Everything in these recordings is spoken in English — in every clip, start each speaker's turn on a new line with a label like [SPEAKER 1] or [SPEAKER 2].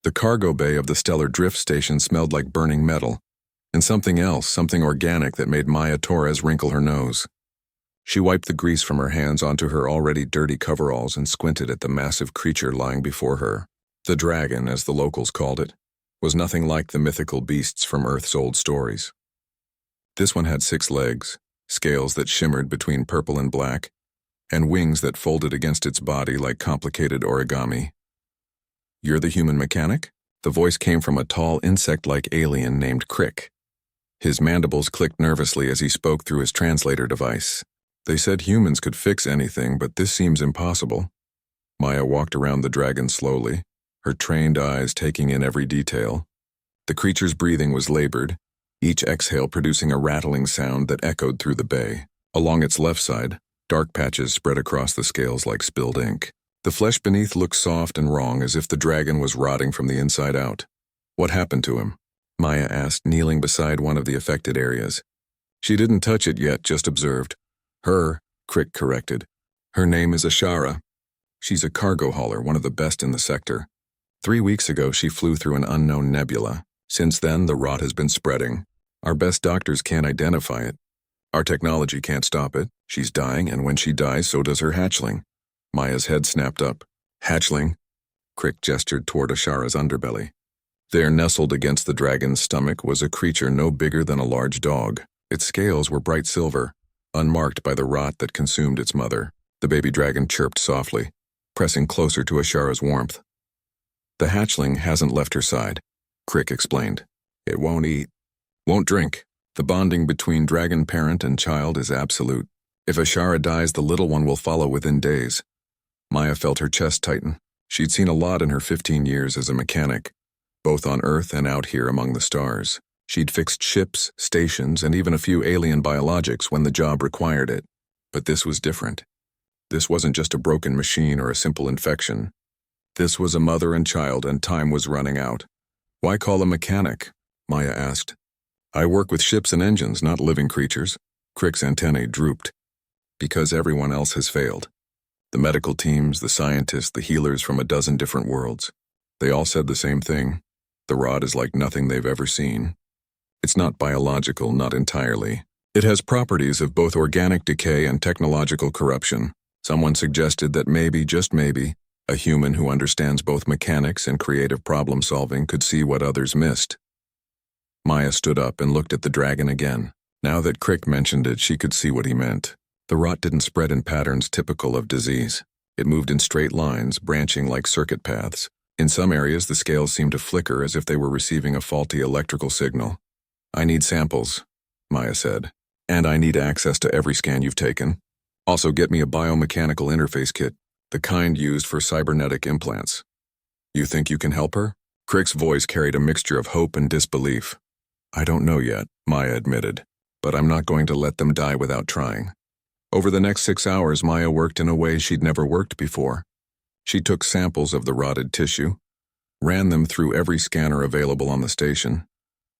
[SPEAKER 1] The cargo bay of the stellar drift station smelled like burning metal, and something else, something organic that made Maya Torres wrinkle her nose. She wiped the grease from her hands onto her already dirty coveralls and squinted at the massive creature lying before her. The dragon, as the locals called it, was nothing like the mythical beasts from Earth's old stories. This one had 6 legs, scales that shimmered between purple and black, and wings that folded against its body like complicated origami. "You're the human mechanic?" The voice came from a tall insect-like alien named Crick. His mandibles clicked nervously as he spoke through his translator device. "They said humans could fix anything, but this seems impossible." Maya walked around the dragon slowly, her trained eyes taking in every detail. The creature's breathing was labored, each exhale producing a rattling sound that echoed through the bay. Along its left side, dark patches spread across the scales like spilled ink. The flesh beneath looked soft and wrong, as if the dragon was rotting from the inside out. "What happened to him?" Maya asked, kneeling beside one of the affected areas. She didn't touch it yet, just observed. "Her," Crick corrected. "Her name is Ashara. She's a cargo hauler, one of the best in the sector. 3 weeks ago she flew through an unknown nebula. Since then, the rot has been spreading. Our best doctors can't identify it. Our technology can't stop it. She's dying, and when she dies, so does her hatchling." Maya's head snapped up. "Hatchling?" Crick gestured toward Ashara's underbelly. There, nestled against the dragon's stomach, was a creature no bigger than a large dog. Its scales were bright silver, unmarked by the rot that consumed its mother. The baby dragon chirped softly, pressing closer to Ashara's warmth. "The hatchling hasn't left her side," Crick explained. "It won't eat, won't drink. The bonding between dragon parent and child is absolute. If Ashara dies, the little one will follow within days." Maya felt her chest tighten. She'd seen a lot in her 15 years as a mechanic, both on Earth and out here among the stars. She'd fixed ships, stations, and even a few alien biologics when the job required it. But this was different. This wasn't just a broken machine or a simple infection. This was a mother and child, and time was running out. "Why call a mechanic?" Maya asked. "I work with ships and engines, not living creatures." Crick's antennae drooped. "Because everyone else has failed. The medical teams, the scientists, the healers from a dozen different worlds. They all said the same thing. The rot is like nothing they've ever seen. It's not biological, not entirely. It has properties of both organic decay and technological corruption. Someone suggested that maybe, just maybe, a human who understands both mechanics and creative problem-solving could see what others missed." Maya stood up and looked at the dragon again. Now that Crick mentioned it, she could see what he meant. The rot didn't spread in patterns typical of disease. It moved in straight lines, branching like circuit paths. In some areas, the scales seemed to flicker as if they were receiving a faulty electrical signal. "I need samples," Maya said. "And I need access to every scan you've taken. Also get me a biomechanical interface kit, the kind used for cybernetic implants." "You think you can help her?" Crick's voice carried a mixture of hope and disbelief. "I don't know yet," Maya admitted, "but I'm not going to let them die without trying." Over the next 6 hours, Maya worked in a way she'd never worked before. She took samples of the rotted tissue, ran them through every scanner available on the station,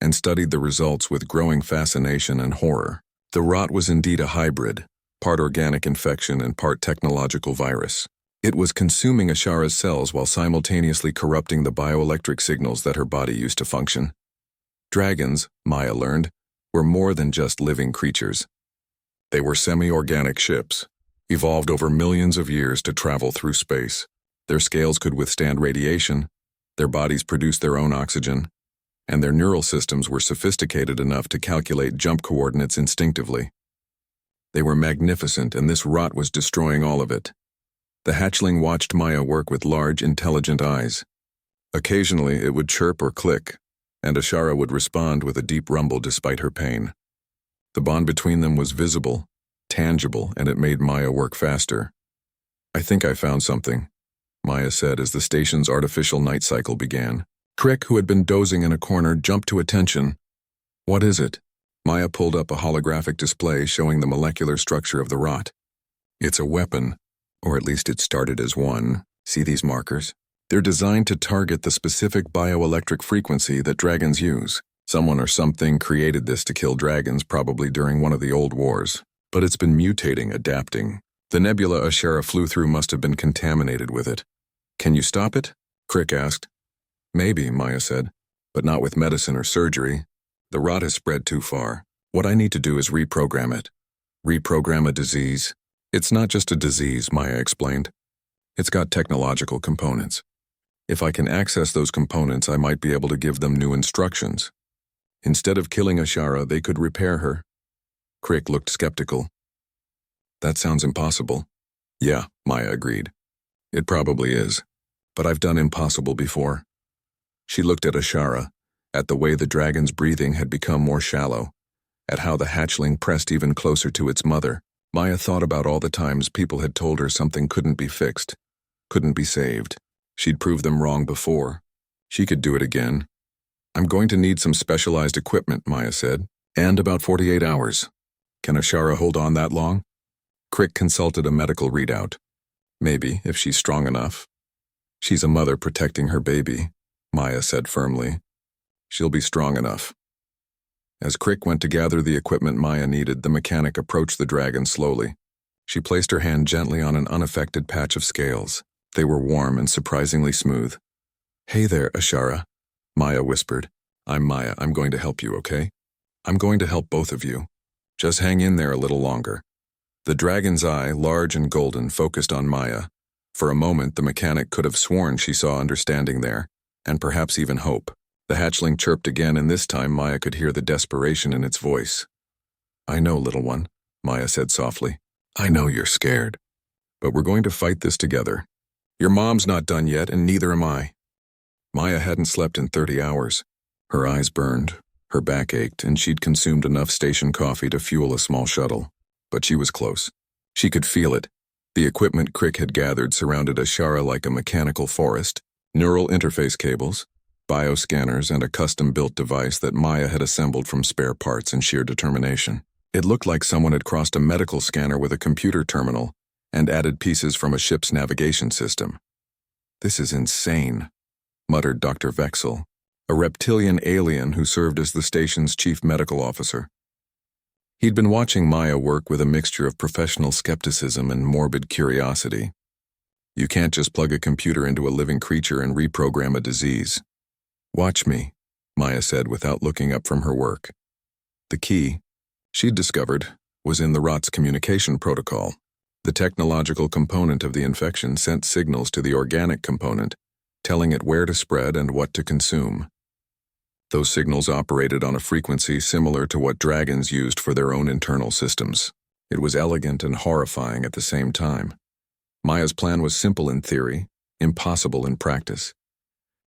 [SPEAKER 1] and studied the results with growing fascination and horror. The rot was indeed a hybrid, part organic infection and part technological virus. It was consuming Ashara's cells while simultaneously corrupting the bioelectric signals that her body used to function. Dragons, Maya learned, were more than just living creatures. They were semi-organic ships, evolved over millions of years to travel through space. Their scales could withstand radiation, their bodies produced their own oxygen, and their neural systems were sophisticated enough to calculate jump coordinates instinctively. They were magnificent, and this rot was destroying all of it. The hatchling watched Maya work with large, intelligent eyes. Occasionally, it would chirp or click, and Ashara would respond with a deep rumble despite her pain. The bond between them was visible, tangible, and it made Maya work faster. "I think I found something," Maya said as the station's artificial night cycle began. Crick, who had been dozing in a corner, jumped to attention. "What is it?" Maya pulled up a holographic display showing the molecular structure of the rot. "It's a weapon, or at least it started as one. See these markers? They're designed to target the specific bioelectric frequency that dragons use. Someone or something created this to kill dragons, probably during one of the old wars. But it's been mutating, adapting. The nebula Ashara flew through must have been contaminated with it." "Can you stop it?" Crick asked. Maybe, Maya said, but not with medicine or surgery. The rot has spread too far. What I need to do is reprogram it. Reprogram a disease. It's not just a disease, Maya explained. It's got technological components. If I can access those components, I might be able to give them new instructions. Instead of killing Ashara, they could repair her. Crick looked skeptical. That sounds impossible. Yeah, Maya agreed. It probably is. But I've done impossible before. She looked at Ashara, at the way the dragon's breathing had become more shallow, at how the hatchling pressed even closer to its mother. Maya thought about all the times people had told her something couldn't be fixed, couldn't be saved. She'd proved them wrong before. She could do it again. I'm going to need some specialized equipment, Maya said, and about 48 hours. Can Ashara hold on that long? Crick consulted a medical readout. Maybe, if she's strong enough. She's a mother protecting her baby, Maya said firmly. She'll be strong enough. As Crick went to gather the equipment Maya needed, the mechanic approached the dragon slowly. She placed her hand gently on an unaffected patch of scales. They were warm and surprisingly smooth. Hey there, Ashara, Maya whispered. I'm Maya. I'm going to help you, okay? I'm going to help both of you. Just hang in there a little longer. The dragon's eye, large and golden, focused on Maya. For a moment, the mechanic could have sworn she saw understanding there, and perhaps even hope. The hatchling chirped again, and this time Maya could hear the desperation in its voice. I know, little one, Maya said softly. I know you're scared. But we're going to fight this together. Your mom's not done yet, and neither am I. Maya hadn't slept in 30 hours. Her eyes burned, her back ached, and she'd consumed enough station coffee to fuel a small shuttle. But she was close. She could feel it. The equipment Crick had gathered surrounded Ashara like a mechanical forest, neural interface cables, bioscanners, and a custom-built device that Maya had assembled from spare parts and sheer determination. It looked like someone had crossed a medical scanner with a computer terminal and added pieces from a ship's navigation system. This is insane, muttered Dr. Vexel, a reptilian alien who served as the station's chief medical officer. He'd been watching Maya work with a mixture of professional skepticism and morbid curiosity. You can't just plug a computer into a living creature and reprogram a disease. Watch me, Maya said without looking up from her work. The key, she'd discovered, was in the rot's communication protocol. The technological component of the infection sent signals to the organic component, telling it where to spread and what to consume. Those signals operated on a frequency similar to what dragons used for their own internal systems. It was elegant and horrifying at the same time. Maya's plan was simple in theory, impossible in practice.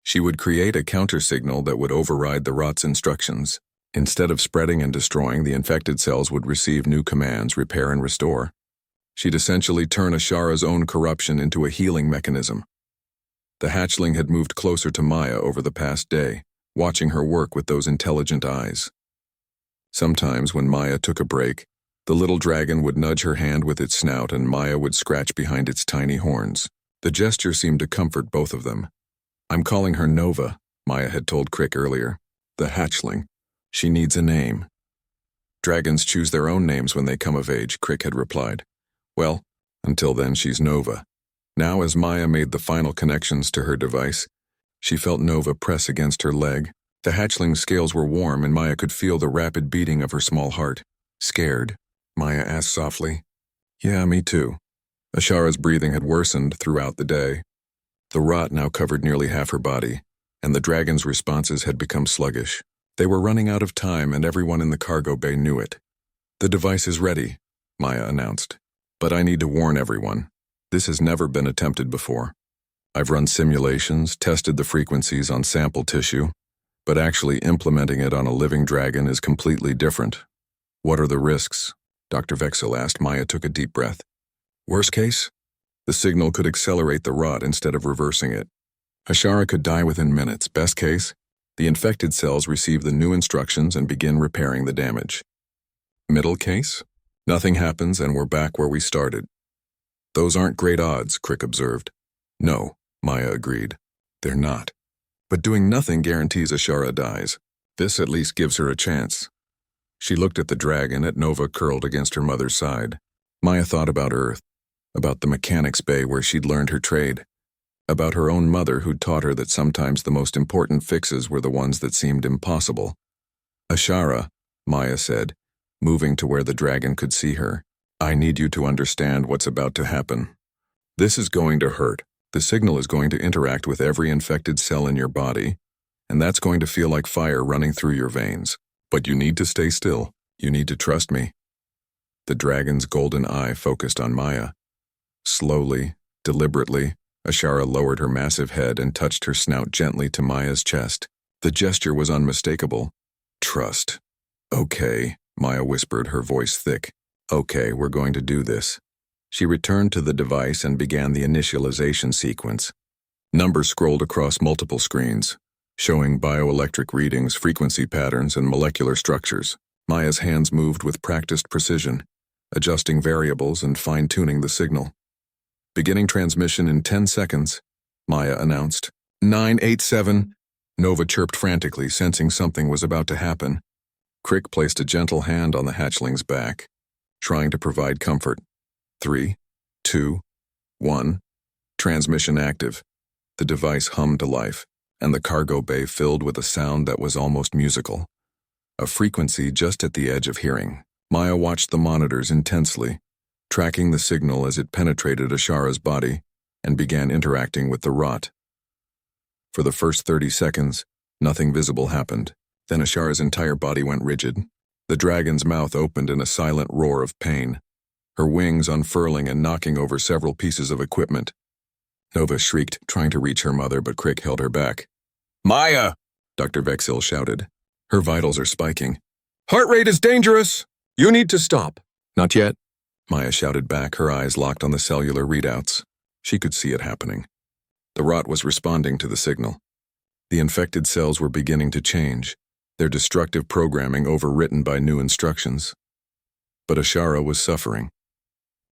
[SPEAKER 1] She would create a counter-signal that would override the rot's instructions. Instead of spreading and destroying, the infected cells would receive new commands, repair and restore. She'd essentially turn Ashara's own corruption into a healing mechanism. The hatchling had moved closer to Maya over the past day, watching her work with those intelligent eyes. Sometimes, when Maya took a break, the little dragon would nudge her hand with its snout and Maya would scratch behind its tiny horns. The gesture seemed to comfort both of them. I'm calling her Nova, Maya had told Crick earlier. The hatchling. She needs a name. Dragons choose their own names when they come of age, Crick had replied. Well, until then she's Nova. Now as Maya made the final connections to her device, she felt Nova press against her leg. The hatchling's scales were warm and Maya could feel the rapid beating of her small heart. Scared? Maya asked softly. Yeah, me too. Ashara's breathing had worsened throughout the day. The rot now covered nearly half her body, and the dragon's responses had become sluggish. They were running out of time and everyone in the cargo bay knew it. The device is ready, Maya announced. But I need to warn everyone. This has never been attempted before. I've run simulations, tested the frequencies on sample tissue, but actually implementing it on a living dragon is completely different. What are the risks? Dr. Vexel asked. Maya took a deep breath. Worst case? The signal could accelerate the rot instead of reversing it. Ashara could die within minutes. Best case? The infected cells receive the new instructions and begin repairing the damage. Middle case? Nothing happens and we're back where we started. Those aren't great odds, Crick observed. No, Maya agreed. They're not. But doing nothing guarantees Ashara dies. This at least gives her a chance. She looked at the dragon, at Nova curled against her mother's side. Maya thought about Earth, about the mechanics bay where she'd learned her trade. About her own mother who'd taught her that sometimes the most important fixes were the ones that seemed impossible. Ashara, Maya said, moving to where the dragon could see her. I need you to understand what's about to happen. This is going to hurt. The signal is going to interact with every infected cell in your body, and that's going to feel like fire running through your veins. But you need to stay still. You need to trust me. The dragon's golden eye focused on Maya. Slowly, deliberately, Ashara lowered her massive head and touched her snout gently to Maya's chest. The gesture was unmistakable. Trust. Okay, Maya whispered, her voice thick. Okay, we're going to do this. She returned to the device and began the initialization sequence. Numbers scrolled across multiple screens, showing bioelectric readings, frequency patterns, and molecular structures. Maya's hands moved with practiced precision, adjusting variables and fine-tuning the signal. Beginning transmission in 10 seconds, Maya announced. 987. Nova chirped frantically, sensing something was about to happen. Crick placed a gentle hand on the hatchling's back, trying to provide comfort. 3, 2, 1. Transmission active. The device hummed to life, and the cargo bay filled with a sound that was almost musical. A frequency just at the edge of hearing. Maya watched the monitors intensely, tracking the signal as it penetrated Ashara's body and began interacting with the rot. For the first 30 seconds, nothing visible happened. Then Ashara's entire body went rigid. The dragon's mouth opened in a silent roar of pain, her wings unfurling and knocking over several pieces of equipment. Nova shrieked, trying to reach her mother, but Crick held her back. Maya! Dr. Vexil shouted. Her vitals are spiking. Heart rate is dangerous! You need to stop. Not yet, Maya shouted back, her eyes locked on the cellular readouts. She could see it happening. The rot was responding to the signal. The infected cells were beginning to change, their destructive programming overwritten by new instructions. But Ashara was suffering.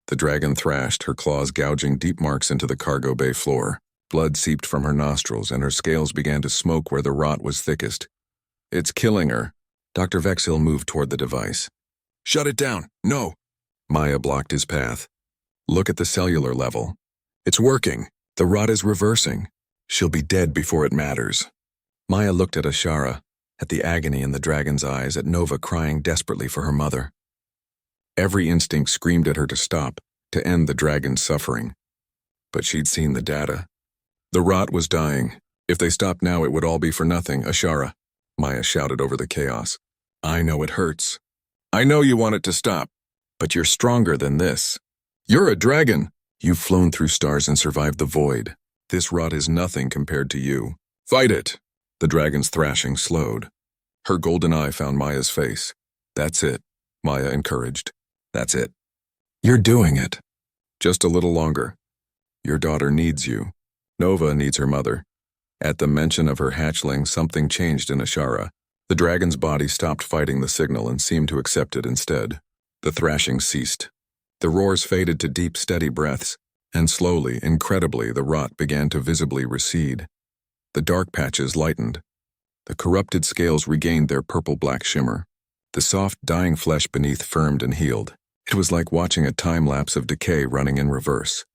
[SPEAKER 1] The dragon thrashed, her claws gouging deep marks into the cargo bay floor. Blood seeped from her nostrils, and her scales began to smoke where the rot was thickest. It's killing her. Dr. Vexil moved toward the device. Shut it down. No. Maya blocked his path. Look at the cellular level. It's working. The rot is reversing. She'll be dead before it matters. Maya looked at Ashara, at the agony in the dragon's eyes, at Nova crying desperately for her mother. Every instinct screamed at her to stop, to end the dragon's suffering. But she'd seen the data. The rot was dying. If they stopped now, it would all be for nothing. Ashara, Maya shouted over the chaos. I know it hurts. I know you want it to stop, but you're stronger than this. You're a dragon. You've flown through stars and survived the void. This rot is nothing compared to you. Fight it. The dragon's thrashing slowed. Her golden eye found Maya's face. That's it, Maya encouraged. That's it. You're doing it. Just a little longer. Your daughter needs you. Nova needs her mother. At the mention of her hatchling, something changed in Ashara. The dragon's body stopped fighting the signal and seemed to accept it instead. The thrashing ceased. The roars faded to deep, steady breaths, and slowly, incredibly, the rot began to visibly recede. The dark patches lightened. The corrupted scales regained their purple-black shimmer. The soft, dying flesh beneath firmed and healed. It was like watching a time-lapse of decay running in reverse.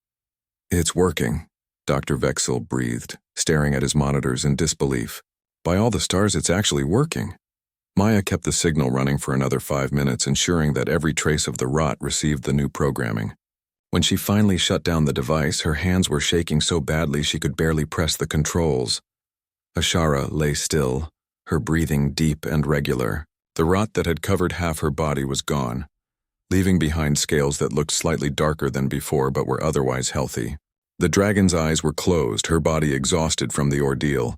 [SPEAKER 1] It's working, Dr. Vexil breathed, staring at his monitors in disbelief. By all the stars, it's actually working. Maya kept the signal running for another 5 minutes, ensuring that every trace of the rot received the new programming. When she finally shut down the device, her hands were shaking so badly she could barely press the controls. Ashara lay still, her breathing deep and regular. The rot that had covered half her body was gone, leaving behind scales that looked slightly darker than before but were otherwise healthy. The dragon's eyes were closed, her body exhausted from the ordeal.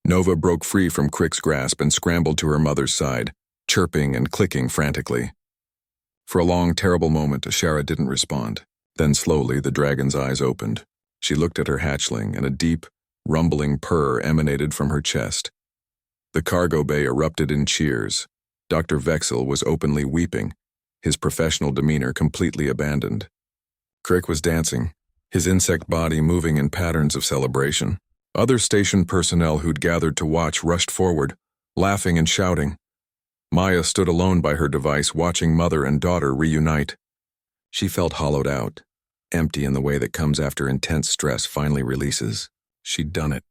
[SPEAKER 1] Nova broke free from Crick's grasp and scrambled to her mother's side, chirping and clicking frantically. For a long, terrible moment, Ashara didn't respond. Then slowly, the dragon's eyes opened. She looked at her hatchling, and a deep, rumbling purr emanated from her chest. The cargo bay erupted in cheers. Dr. Vexil was openly weeping, his professional demeanor completely abandoned. Crick was dancing, his insect body moving in patterns of celebration. Other station personnel who'd gathered to watch rushed forward, laughing and shouting. Maya stood alone by her device, watching mother and daughter reunite. She felt hollowed out, empty in the way that comes after intense stress finally releases. She'd done it.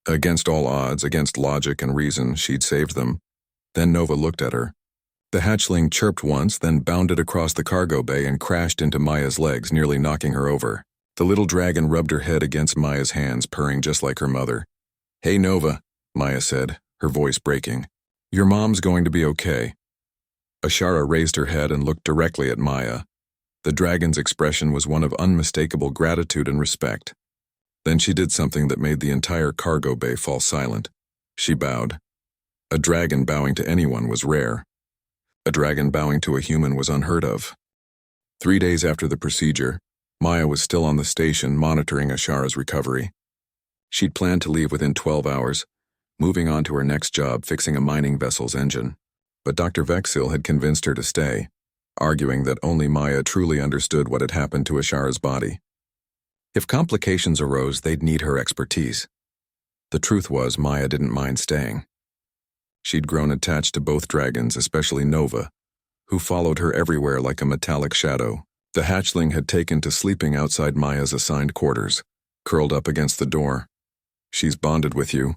[SPEAKER 1] Against all odds, against logic and reason, she'd saved them. Then Nova looked at her. The hatchling chirped once, then bounded across the cargo bay and crashed into Maya's legs, nearly knocking her over. The little dragon rubbed her head against Maya's hands, purring just like her mother. "Hey, Nova," Maya said, her voice breaking. "Your mom's going to be okay." Ashara raised her head and looked directly at Maya. The dragon's expression was one of unmistakable gratitude and respect. Then she did something that made the entire cargo bay fall silent. She bowed. A dragon bowing to anyone was rare. A dragon bowing to a human was unheard of. 3 days after the procedure, Maya was still on the station monitoring Ashara's recovery. She'd planned to leave within 12 hours, moving on to her next job fixing a mining vessel's engine. But Dr. Vexil had convinced her to stay, arguing that only Maya truly understood what had happened to Ashara's body. If complications arose, they'd need her expertise. The truth was, Maya didn't mind staying. She'd grown attached to both dragons, especially Nova, who followed her everywhere like a metallic shadow. The hatchling had taken to sleeping outside Maya's assigned quarters, curled up against the door. "She's bonded with you,"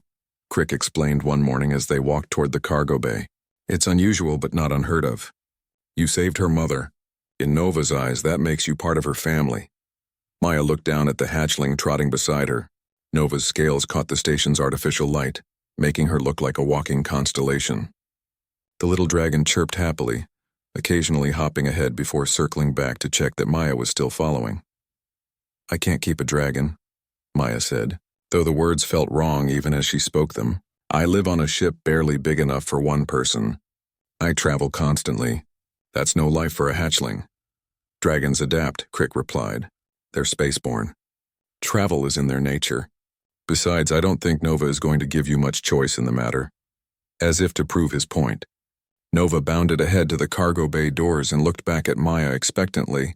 [SPEAKER 1] Crick explained one morning as they walked toward the cargo bay. "It's unusual but not unheard of. You saved her mother. In Nova's eyes, that makes you part of her family." Maya looked down at the hatchling trotting beside her. Nova's scales caught the station's artificial light, making her look like a walking constellation. The little dragon chirped happily, occasionally hopping ahead before circling back to check that Maya was still following. "I can't keep a dragon," Maya said, though the words felt wrong even as she spoke them. "I live on a ship barely big enough for one person. I travel constantly. That's no life for a hatchling." "Dragons adapt," Crick replied. "They're spaceborne. Travel is in their nature. Besides, I don't think Nova is going to give you much choice in the matter." As if to prove his point, Nova bounded ahead to the cargo bay doors and looked back at Maya expectantly,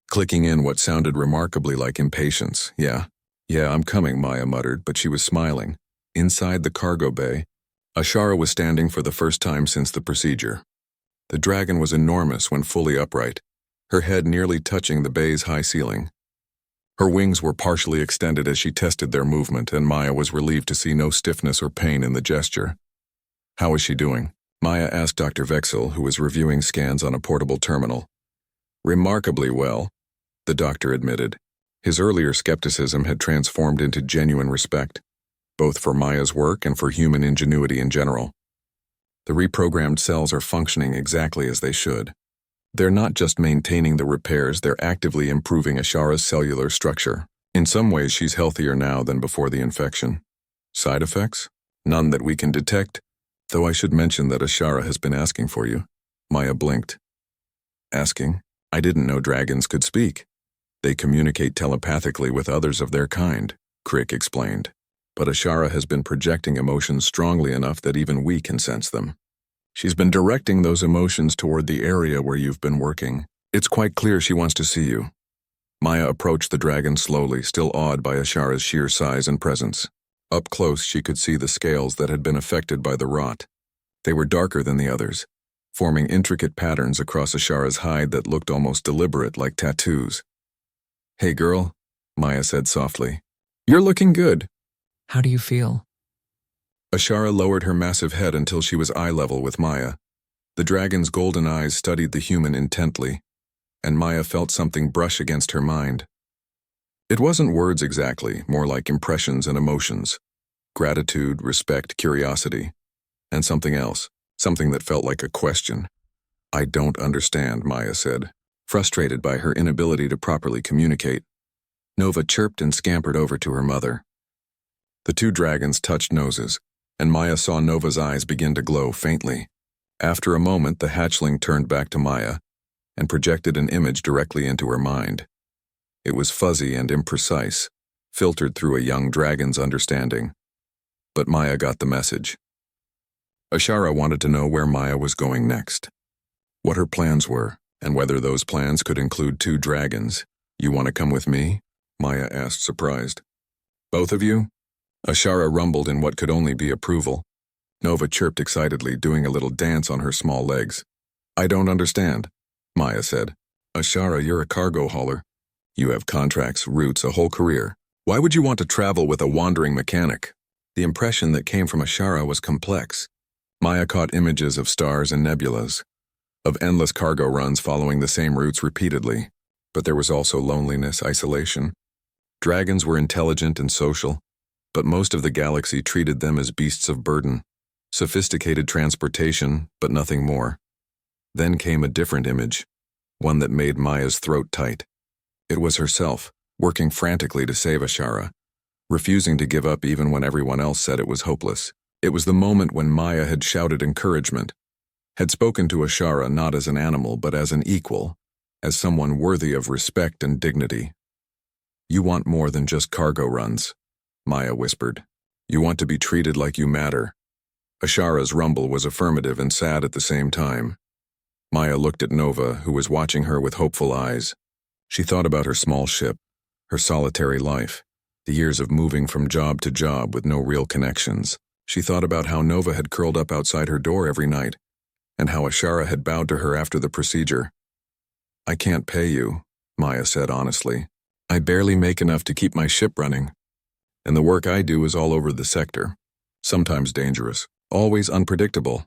[SPEAKER 1] clicking in what sounded remarkably like impatience. Yeah, I'm coming," Maya muttered, but she was smiling. Inside the cargo bay, Ashara was standing for the first time since the procedure. The dragon was enormous when fully upright, her head nearly touching the bay's high ceiling. Her wings were partially extended as she tested their movement, and Maya was relieved to see no stiffness or pain in the gesture. "How is she doing?" Maya asked Dr. Vexil, who was reviewing scans on a portable terminal. "Remarkably well," the doctor admitted. His earlier skepticism had transformed into genuine respect, both for Maya's work and for human ingenuity in general. The reprogrammed cells are functioning exactly as they should. They're not just maintaining the repairs, they're actively improving Ashara's cellular structure. In some ways, she's healthier now than before the infection. Side effects? None that we can detect, though I should mention that Ashara has been asking for you. Maya blinked. Asking? I didn't know dragons could speak. They communicate telepathically with others of their kind, Crick explained. But Ashara has been projecting emotions strongly enough that even we can sense them. She's been directing those emotions toward the area where you've been working. It's quite clear she wants to see you. Maya approached the dragon slowly, still awed by Ashara's sheer size and presence. Up close, she could see the scales that had been affected by the rot. They were darker than the others, forming intricate patterns across Ashara's hide that looked almost deliberate, like tattoos. "Hey girl," Maya said softly. "You're looking good."
[SPEAKER 2] "How do you feel?"
[SPEAKER 1] Ashara lowered her massive head until she was eye level with Maya. The dragon's golden eyes studied the human intently, and Maya felt something brush against her mind. It wasn't words exactly, more like impressions and emotions. Gratitude, respect, curiosity, and something else, something that felt like a question. "I don't understand," Maya said, frustrated by her inability to properly communicate. Nova chirped and scampered over to her mother. The two dragons touched noses, and Maya saw Nova's eyes begin to glow faintly. After a moment, the hatchling turned back to Maya and projected an image directly into her mind. It was fuzzy and imprecise, filtered through a young dragon's understanding. But Maya got the message. Ashara wanted to know where Maya was going next, what her plans were, and whether those plans could include 2 dragons. "You want to come with me?" Maya asked, surprised. "Both of you?" Ashara rumbled in what could only be approval. Nova chirped excitedly, doing a little dance on her small legs. "I don't understand," Maya said. "Ashara, you're a cargo hauler. You have contracts, routes, a whole career. Why would you want to travel with a wandering mechanic? The impression that came from Ashara was complex. Maya caught images of stars and nebulas, of endless cargo runs following the same routes repeatedly. But there was also loneliness, isolation. Dragons were intelligent and social, but most of the galaxy treated them as beasts of burden. Sophisticated transportation, but nothing more. Then came a different image, one that made Maya's throat tight. It was herself, working frantically to save Ashara, refusing to give up even when everyone else said it was hopeless. It was the moment when Maya had shouted encouragement, had spoken to Ashara not as an animal but as an equal, as someone worthy of respect and dignity. "You want more than just cargo runs," Maya whispered. "You want to be treated like you matter." Ashara's rumble was affirmative and sad at the same time. Maya looked at Nova, who was watching her with hopeful eyes. She thought about her small ship, her solitary life, the years of moving from job to job with no real connections. She thought about how Nova had curled up outside her door every night, and how Ashara had bowed to her after the procedure. "I can't pay you," Maya said honestly. "I barely make enough to keep my ship running. And the work I do is all over the sector. Sometimes dangerous, always unpredictable."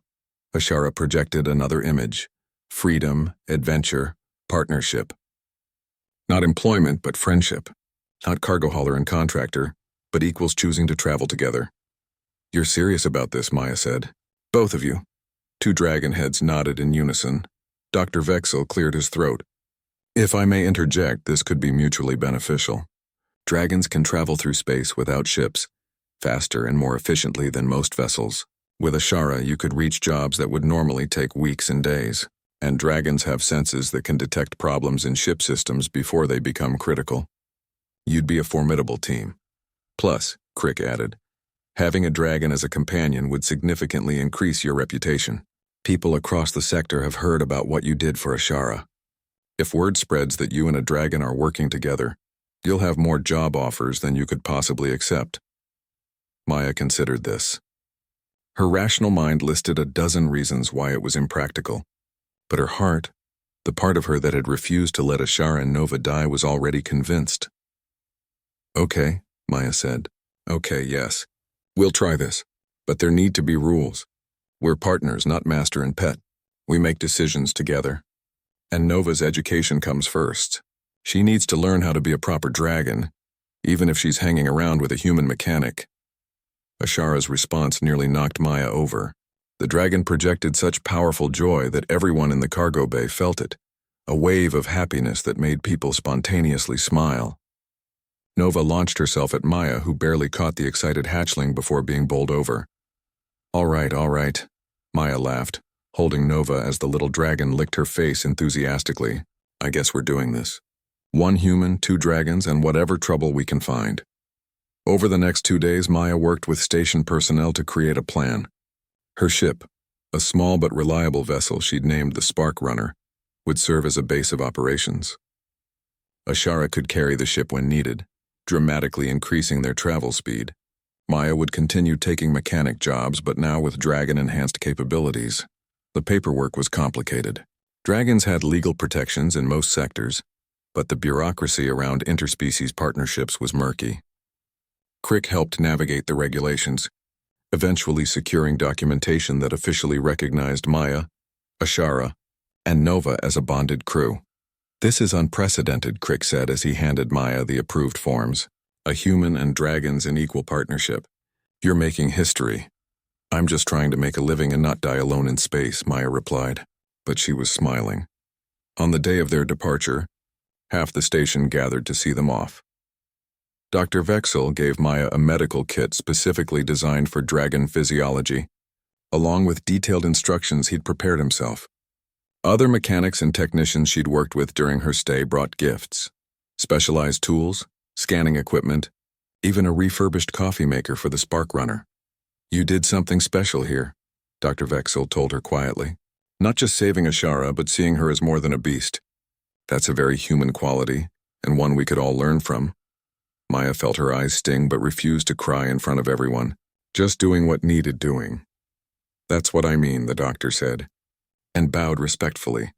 [SPEAKER 1] Ashara projected another image. Freedom, adventure, partnership. Not employment, but friendship. Not cargo hauler and contractor, but equals choosing to travel together. "You're serious about this," Maya said. "Both of you." Two dragon heads nodded in unison. Dr. Vexel cleared his throat. "If I may interject, this could be mutually beneficial. Dragons can travel through space without ships, faster and more efficiently than most vessels. With Ashara, you could reach jobs that would normally take weeks and days. And dragons have senses that can detect problems in ship systems before they become critical. You'd be a formidable team. Plus," Crick added, "having a dragon as a companion would significantly increase your reputation. People across the sector have heard about what you did for Ashara. If word spreads that you and a dragon are working together, you'll have more job offers than you could possibly accept." Maya considered this. Her rational mind listed a dozen reasons why it was impractical. But her heart, the part of her that had refused to let Ashara and Nova die, was already convinced. "Okay," Maya said. "Okay, yes. We'll try this. But there need to be rules. We're partners, not master and pet. We make decisions together. And Nova's education comes first. She needs to learn how to be a proper dragon, even if she's hanging around with a human mechanic." Ashara's response nearly knocked Maya over. The dragon projected such powerful joy that everyone in the cargo bay felt it, a wave of happiness that made people spontaneously smile. Nova launched herself at Maya, who barely caught the excited hatchling before being bowled over. All right, Maya laughed, holding Nova as the little dragon licked her face enthusiastically. "I guess we're doing this. One human, two dragons, and whatever trouble we can find." Over the next 2 days, Maya worked with station personnel to create a plan. Her ship, a small but reliable vessel she'd named the Spark Runner, would serve as a base of operations. Ashara could carry the ship when needed, dramatically increasing their travel speed. Maya would continue taking mechanic jobs, but now with dragon-enhanced capabilities. The paperwork was complicated. Dragons had legal protections in most sectors, but the bureaucracy around interspecies partnerships was murky. Crick helped navigate the regulations, eventually securing documentation that officially recognized Maya, Ashara, and Nova as a bonded crew. "This is unprecedented," Crick said as he handed Maya the approved forms. "A human and dragons in equal partnership. You're making history." "I'm just trying to make a living and not die alone in space," Maya replied, but she was smiling. On the day of their departure, half the station gathered to see them off. Dr. Vexel gave Maya a medical kit specifically designed for dragon physiology, along with detailed instructions he'd prepared himself. Other mechanics and technicians she'd worked with during her stay brought gifts: specialized tools, scanning equipment, even a refurbished coffee maker for the Spark Runner. "You did something special here," Dr. Vexel told her quietly. "Not just saving Ashara, but seeing her as more than a beast. That's a very human quality, and one we could all learn from." Maya felt her eyes sting but refused to cry in front of everyone, just doing what needed doing. "That's what I mean," the doctor said, and bowed respectfully.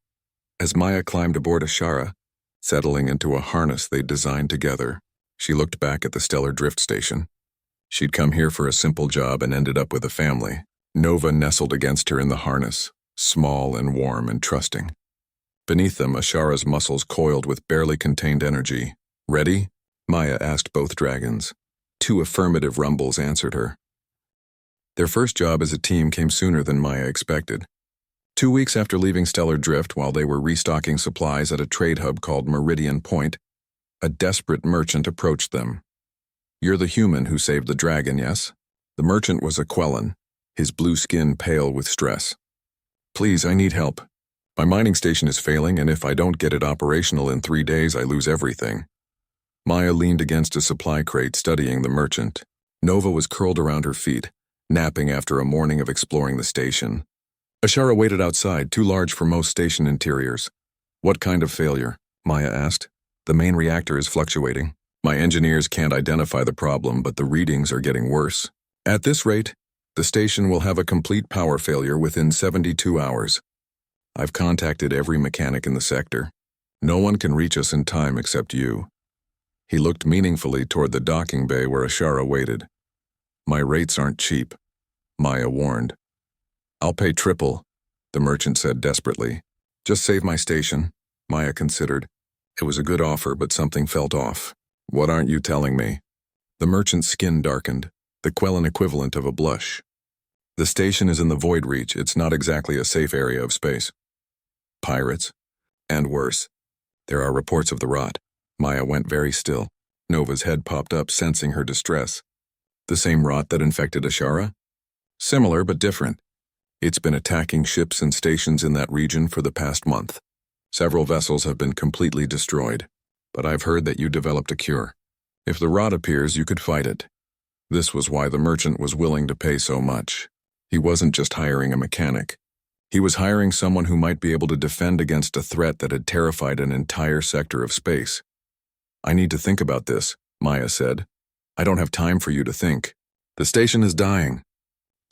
[SPEAKER 1] As Maya climbed aboard Ashara, settling into a harness they'd designed together. She looked back at the stellar drift station. She'd come here for a simple job and ended up with a family. Nova nestled against her in the harness, small and warm and trusting. Beneath them, Ashara's muscles coiled with barely contained energy. "Ready?" Maya asked both dragons. 2 affirmative rumbles answered her. Their first job as a team came sooner than Maya expected. 2 weeks after leaving Stellar Drift, while they were restocking supplies at a trade hub called Meridian Point, a desperate merchant approached them. "You're the human who saved the dragon, yes?" The merchant was a Quellan, his blue skin pale with stress. "Please, I need help. My mining station is failing, and if I don't get it operational in 3 days, I lose everything." Maya leaned against a supply crate, studying the merchant. Nova was curled around her feet, napping after a morning of exploring the station. Ashara waited outside, too large for most station interiors. "What kind of failure?" Maya asked. "The main reactor is fluctuating. My engineers can't identify the problem, but the readings are getting worse. At this rate, the station will have a complete power failure within 72 hours. I've contacted every mechanic in the sector. No one can reach us in time except you." He looked meaningfully toward the docking bay where Ashara waited. "My rates aren't cheap," Maya warned. "I'll pay triple," the merchant said desperately. "Just save my station," Maya considered. It was a good offer, but something felt off. "What aren't you telling me?" The merchant's skin darkened, the Quellan equivalent of a blush. "The station is in the Void Reach. It's not exactly a safe area of space. Pirates, and worse. There are reports of the rot." Maya went very still. Nova's head popped up, sensing her distress. "The same rot that infected Ashara?" "Similar, but different. It's been attacking ships and stations in that region for the past month. Several vessels have been completely destroyed, but I've heard that you developed a cure. If the rot appears, you could fight it." This was why the merchant was willing to pay so much. He wasn't just hiring a mechanic. He was hiring someone who might be able to defend against a threat that had terrified an entire sector of space. "I need to think about this," Maya said. "I don't have time for you to think. The station is dying."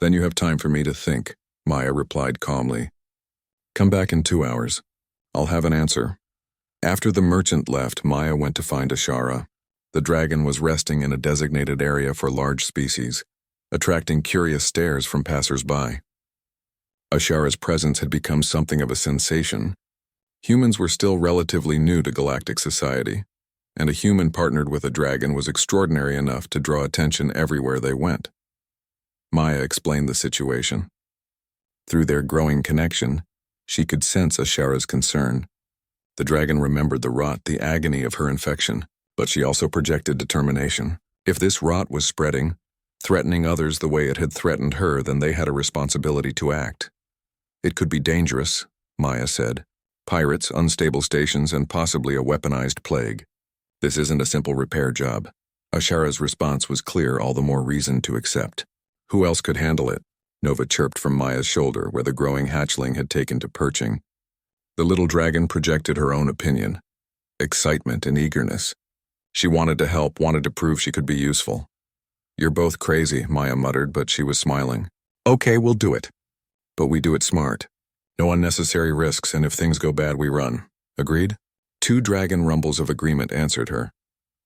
[SPEAKER 1] "Then you have time for me to think," Maya replied calmly. "Come back in 2 hours. I'll have an answer." After the merchant left, Maya went to find Ashara. The dragon was resting in a designated area for large species, attracting curious stares from passers-by. Ashara's presence had become something of a sensation. Humans were still relatively new to galactic society, and a human partnered with a dragon was extraordinary enough to draw attention everywhere they went. Maya explained the situation. Through their growing connection, she could sense Ashara's concern. The dragon remembered the rot, the agony of her infection, but she also projected determination. If this rot was spreading, threatening others the way it had threatened her, then they had a responsibility to act. "It could be dangerous," Maya said. "Pirates, unstable stations, and possibly a weaponized plague. This isn't a simple repair job." Ashara's response was clear, all the more reason to accept. "Who else could handle it?" Nova chirped from Maya's shoulder, where the growing hatchling had taken to perching. The little dragon projected her own opinion. Excitement and eagerness. She wanted to help, wanted to prove she could be useful. "You're both crazy," Maya muttered, but she was smiling. "Okay, we'll do it. But we do it smart. No unnecessary risks, and if things go bad, we run. Agreed?" 2 dragon rumbles of agreement answered her.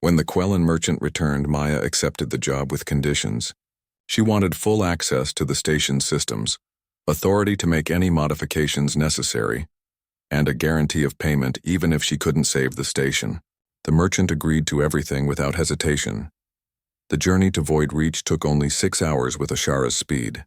[SPEAKER 1] When the Quellan merchant returned, Maya accepted the job with conditions. She wanted full access to the station's systems, authority to make any modifications necessary, and a guarantee of payment even if she couldn't save the station. The merchant agreed to everything without hesitation. The journey to Void Reach took only 6 hours with Ashara's speed.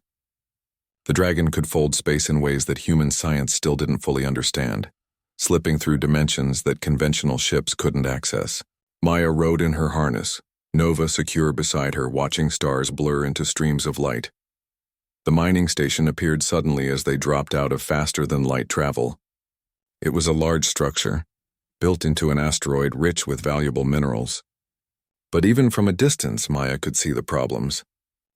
[SPEAKER 1] The dragon could fold space in ways that human science still didn't fully understand, slipping through dimensions that conventional ships couldn't access. Maya rode in her harness, Nova secure beside her, watching stars blur into streams of light. The mining station appeared suddenly as they dropped out of faster-than-light travel. It was a large structure, built into an asteroid rich with valuable minerals. But even from a distance, Maya could see the problems.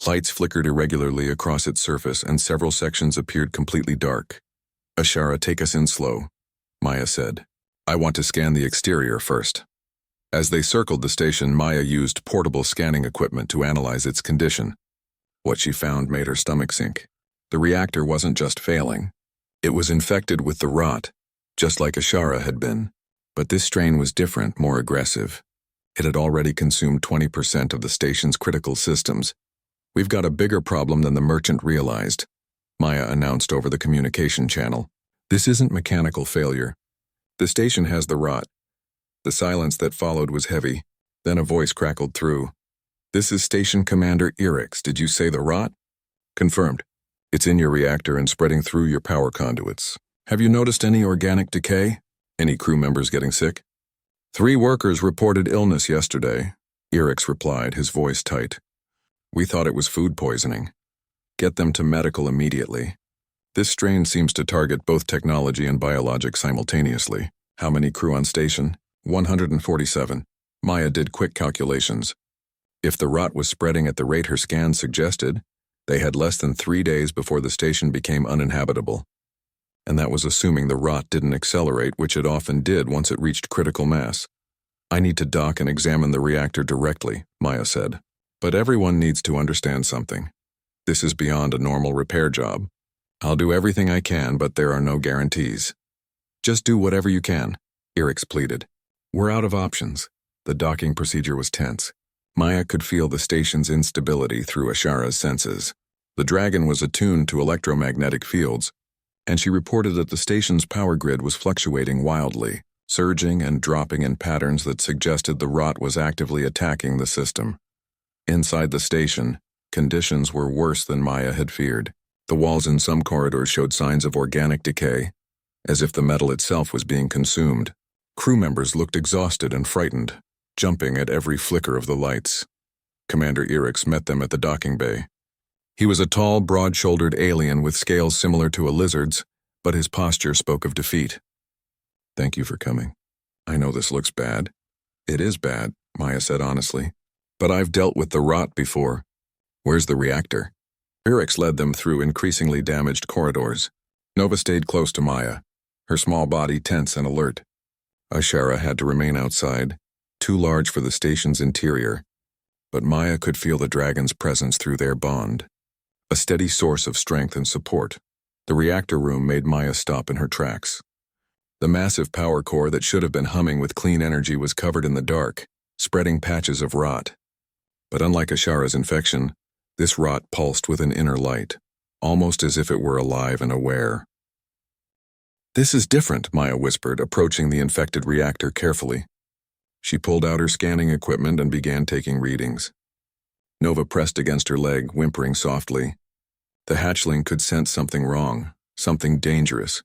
[SPEAKER 1] Lights flickered irregularly across its surface, and several sections appeared completely dark. "Ashara, take us in slow," Maya said. "I want to scan the exterior first." As they circled the station, Maya used portable scanning equipment to analyze its condition. What she found made her stomach sink. The reactor wasn't just failing. It was infected with the rot, just like Ashara had been. But this strain was different, more aggressive. It had already consumed 20% of the station's critical systems. "We've got a bigger problem than the merchant realized," Maya announced over the communication channel. "This isn't mechanical failure. The station has the rot." The silence that followed was heavy. Then a voice crackled through. "This is Station Commander Orcs. Did you say the rot?" "Confirmed. It's in your reactor and spreading through your power conduits. Have you noticed any organic decay? Any crew members getting sick?" "3 workers reported illness yesterday," Orcs replied, his voice tight. "We thought it was food poisoning. Get them to medical immediately. This strain seems to target both technology and biologic simultaneously." "How many crew on station?" 147. Maya did quick calculations. If the rot was spreading at the rate her scans suggested, they had less than 3 days before the station became uninhabitable. And that was assuming the rot didn't accelerate, which it often did once it reached critical mass. "I need to dock and examine the reactor directly," Maya said. "But everyone needs to understand something. This is beyond a normal repair job. I'll do everything I can, but there are no guarantees." "Just do whatever you can," Orcs pleaded. "We're out of options." The docking procedure was tense. Maya could feel the station's instability through Ashara's senses. The Dragon was attuned to electromagnetic fields, and she reported that the station's power grid was fluctuating wildly, surging and dropping in patterns that suggested the rot was actively attacking the system. Inside the station, conditions were worse than Maya had feared. The walls in some corridors showed signs of organic decay, as if the metal itself was being consumed. Crew members looked exhausted and frightened, jumping at every flicker of the lights. Commander Orcs met them at the docking bay. He was a tall, broad-shouldered alien with scales similar to a lizard's, but his posture spoke of defeat. "Thank you for coming. I know this looks bad." "It is bad," Maya said honestly. "But I've dealt with the rot before." "Where's the reactor?" Orcs led them through increasingly damaged corridors. Nova stayed close to Maya, her small body tense and alert. Ashara had to remain outside, too large for the station's interior, but Maya could feel the Dragon's presence through their bond. A steady source of strength and support. The reactor room made Maya stop in her tracks. The massive power core that should have been humming with clean energy was covered in the dark, spreading patches of rot. But unlike Ashara's infection, this rot pulsed with an inner light, almost as if it were alive and aware. "This is different," Maya whispered, approaching the infected reactor carefully. She pulled out her scanning equipment and began taking readings. Nova pressed against her leg, whimpering softly. The hatchling could sense something wrong, something dangerous.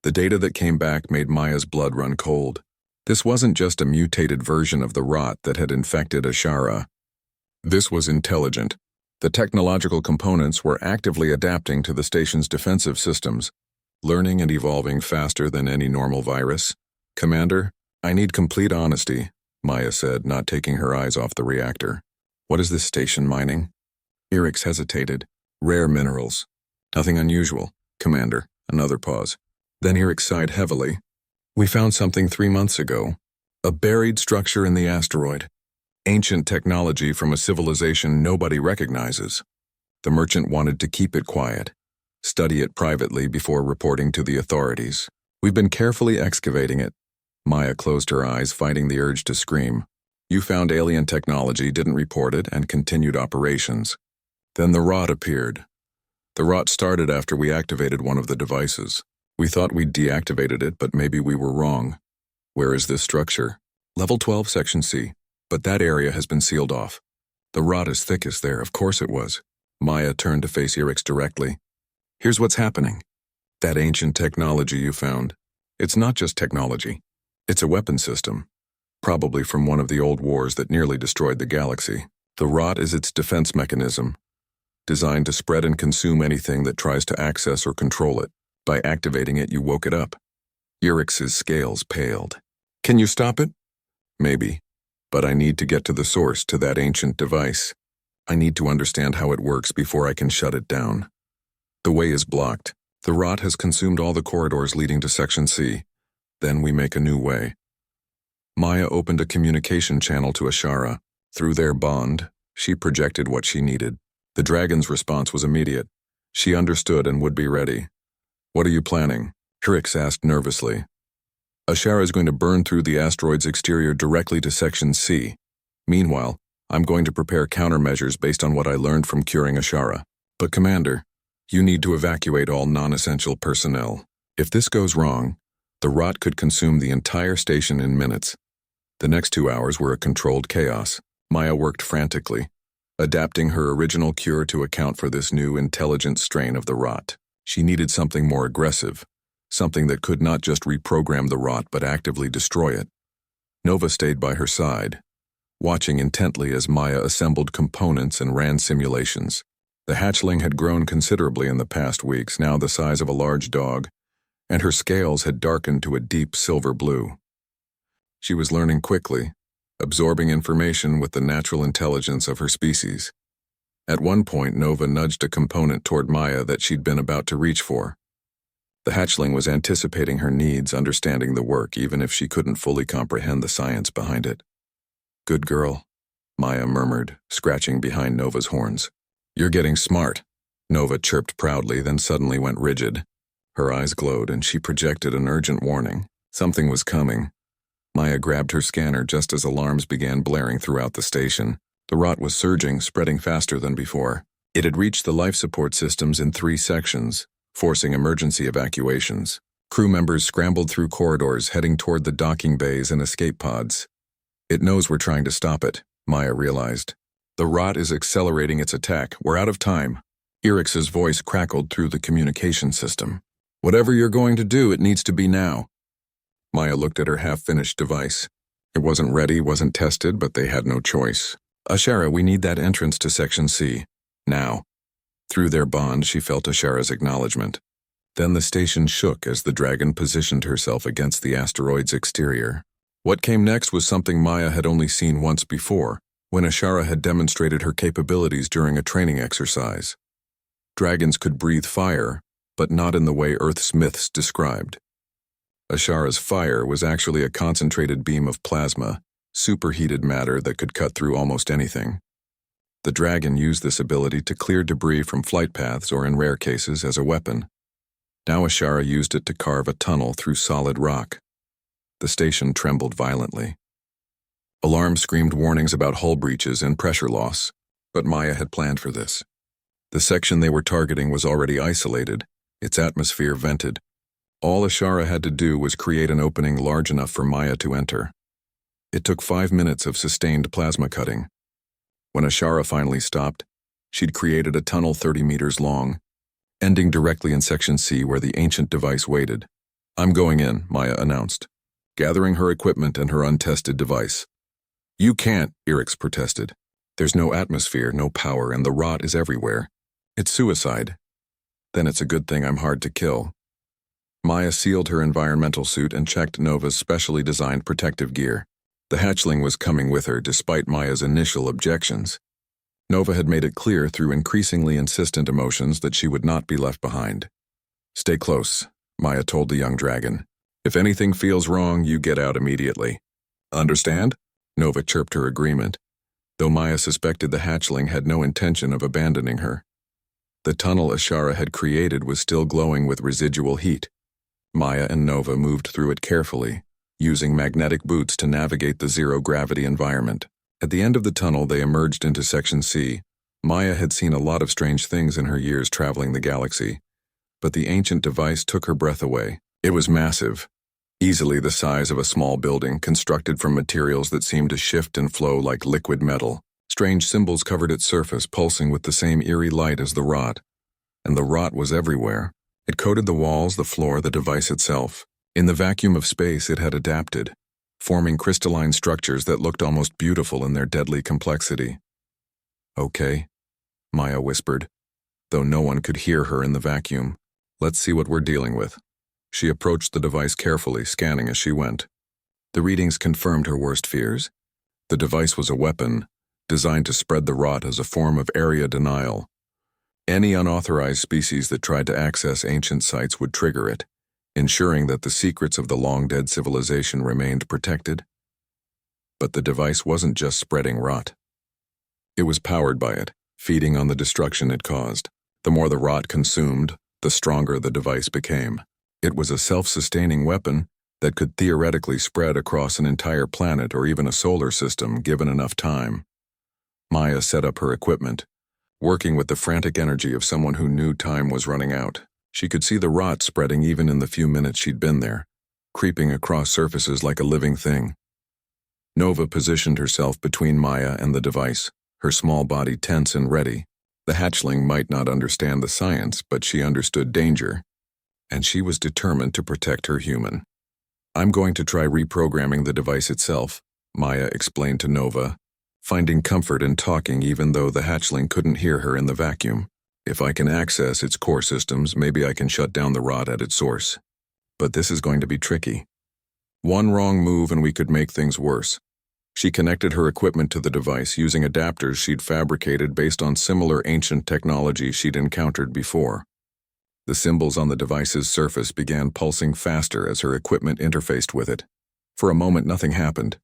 [SPEAKER 1] The data that came back made Maya's blood run cold. This wasn't just a mutated version of the rot that had infected Ashara. This was intelligent. The technological components were actively adapting to the station's defensive systems, learning and evolving faster than any normal virus. "Commander, I need complete honesty," Maya said, not taking her eyes off the reactor. "What is this station mining?" Orcs hesitated. "Rare minerals. Nothing unusual, Commander." Another pause. Then Orcs sighed heavily. "We found something 3 months ago. A buried structure in the asteroid. Ancient technology from a civilization nobody recognizes. The merchant wanted to keep it quiet, study it privately before reporting to the authorities. We've been carefully excavating it." Maya closed her eyes, fighting the urge to scream. "You found alien technology, didn't report it, and continued operations. Then the rot appeared. The rot started after we activated one of the devices. We thought we'd deactivated it, but maybe we were wrong." "Where is this structure?" "Level 12, Section C. But that area has been sealed off. The rot is thickest there, of course it was." Maya turned to face Orcs directly. "Here's what's happening. That ancient technology you found, it's not just technology. It's a weapon system, probably from one of the old wars that nearly destroyed the galaxy. The rot is its defense mechanism, designed to spread and consume anything that tries to access or control it. By activating it, you woke it up." Orcs's scales paled. "Can you stop it?" "Maybe, but I need to get to the source, to that ancient device. I need to understand how it works before I can shut it down. The way is blocked. The rot has consumed all the corridors leading to Section C. Then we make a new way." Maya opened a communication channel to Ashara. Through their bond, she projected what she needed. The Dragon's response was immediate. She understood and would be ready. "What are you planning?" Orcs asked nervously. Ashara is going to burn through the asteroid's exterior directly to Section C. Meanwhile, I'm going to prepare countermeasures based on what I learned from curing Ashara. But Commander, you need to evacuate all non-essential personnel. If this goes wrong, the rot could consume the entire station in minutes. The next 2 hours were a controlled chaos. Maya worked frantically, adapting her original cure to account for this new intelligent strain of the rot. She needed something more aggressive, something that could not just reprogram the rot but actively destroy it. Nova stayed by her side, watching intently as Maya assembled components and ran simulations. The hatchling had grown considerably in the past weeks, now the size of a large dog, and her scales had darkened to a deep silver blue. She was learning quickly, absorbing information with the natural intelligence of her species. At one point, Nova nudged a component toward Maya that she'd been about to reach for. The hatchling was anticipating her needs, understanding the work, even if she couldn't fully comprehend the science behind it. "Good girl," Maya murmured, scratching behind Nova's horns. "You're getting smart," Nova chirped proudly, then suddenly went rigid. Her eyes glowed, and she projected an urgent warning. Something was coming. Maya grabbed her scanner just as alarms began blaring throughout the station. The rot was surging, spreading faster than before. It had reached the life support systems in 3 sections, forcing emergency evacuations. Crew members scrambled through corridors, heading toward the docking bays and escape pods. "It knows we're trying to stop it," Maya realized. "The rot is accelerating its attack. We're out of time." Erix's voice crackled through the communication system. "Whatever you're going to do, it needs to be now." Maya looked at her half-finished device. It wasn't ready, wasn't tested, but they had no choice. "Ashara, we need that entrance to Section C. Now." Through their bond, she felt Ashara's acknowledgement. Then the station shook as the dragon positioned herself against the asteroid's exterior. What came next was something Maya had only seen once before, when Ashara had demonstrated her capabilities during a training exercise. Dragons could breathe fire, but not in the way Earth's myths described. Ashara's fire was actually a concentrated beam of plasma, superheated matter that could cut through almost anything. The dragon used this ability to clear debris from flight paths or, in rare cases, as a weapon. Now Ashara used it to carve a tunnel through solid rock. The station trembled violently. Alarms screamed warnings about hull breaches and pressure loss, but Maya had planned for this. The section they were targeting was already isolated, its atmosphere vented. All Ashara had to do was create an opening large enough for Maya to enter. It took 5 minutes of sustained plasma cutting. When Ashara finally stopped, she'd created a tunnel 30 meters long, ending directly in Section C where the ancient device waited. "I'm going in," Maya announced, gathering her equipment and her untested device. "You can't," Erix protested. "There's no atmosphere, no power, and the rot is everywhere. It's suicide." "Then it's a good thing I'm hard to kill." Maya sealed her environmental suit and checked Nova's specially designed protective gear. The hatchling was coming with her despite Maya's initial objections. Nova had made it clear through increasingly insistent emotions that she would not be left behind. "Stay close," Maya told the young dragon. "If anything feels wrong, you get out immediately." "Understand?" Nova chirped her agreement, though Maya suspected the hatchling had no intention of abandoning her. The tunnel Ashara had created was still glowing with residual heat. Maya and Nova moved through it carefully, using magnetic boots to navigate the zero-gravity environment. At the end of the tunnel, they emerged into Section C. Maya had seen a lot of strange things in her years traveling the galaxy, but the ancient device took her breath away. It was massive, easily the size of a small building, constructed from materials that seemed to shift and flow like liquid metal. Strange symbols covered its surface, pulsing with the same eerie light as the rot. And the rot was everywhere. It coated the walls, the floor, the device itself. In the vacuum of space, it had adapted, forming crystalline structures that looked almost beautiful in their deadly complexity. "Okay," Maya whispered, though no one could hear her in the vacuum. "Let's see what we're dealing with." She approached the device carefully, scanning as she went. The readings confirmed her worst fears. The device was a weapon, designed to spread the rot as a form of area denial. Any unauthorized species that tried to access ancient sites would trigger it, ensuring that the secrets of the long-dead civilization remained protected. But the device wasn't just spreading rot. It was powered by it, feeding on the destruction it caused. The more the rot consumed, the stronger the device became. It was a self-sustaining weapon, that could theoretically spread across an entire planet or even a solar system given enough time. Maya set up her equipment, working with the frantic energy of someone who knew time was running out. She could see the rot spreading even in the few minutes she'd been there, creeping across surfaces like a living thing. Nova positioned herself between Maya and the device, her small body tense and ready. The hatchling might not understand the science, but she understood danger, and she was determined to protect her human. "I'm going to try reprogramming the device itself," Maya explained to Nova, finding comfort in talking even though the hatchling couldn't hear her in the vacuum. "If I can access its core systems, maybe I can shut down the rot at its source. But this is going to be tricky. One wrong move and we could make things worse." She connected her equipment to the device using adapters she'd fabricated based on similar ancient technology she'd encountered before. The symbols on the device's surface began pulsing faster as her equipment interfaced with it. For a moment, nothing happened.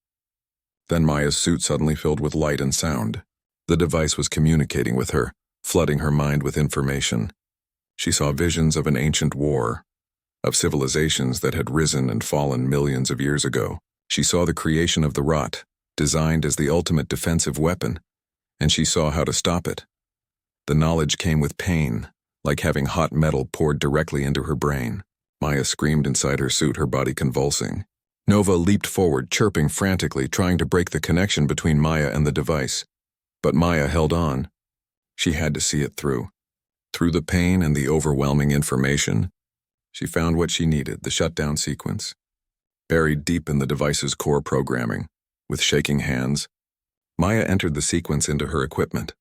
[SPEAKER 1] Then Maya's suit suddenly filled with light and sound. The device was communicating with her, flooding her mind with information. She saw visions of an ancient war, of civilizations that had risen and fallen millions of years ago. She saw the creation of the rot, designed as the ultimate defensive weapon, and she saw how to stop it. The knowledge came with pain, like having hot metal poured directly into her brain. Maya screamed inside her suit, her body convulsing. Nova leaped forward, chirping frantically, trying to break the connection between Maya and the device. But Maya held on. She had to see it through. Through the pain and the overwhelming information, she found what she needed, the shutdown sequence. Buried deep in the device's core programming, with shaking hands, Maya entered the sequence into her equipment.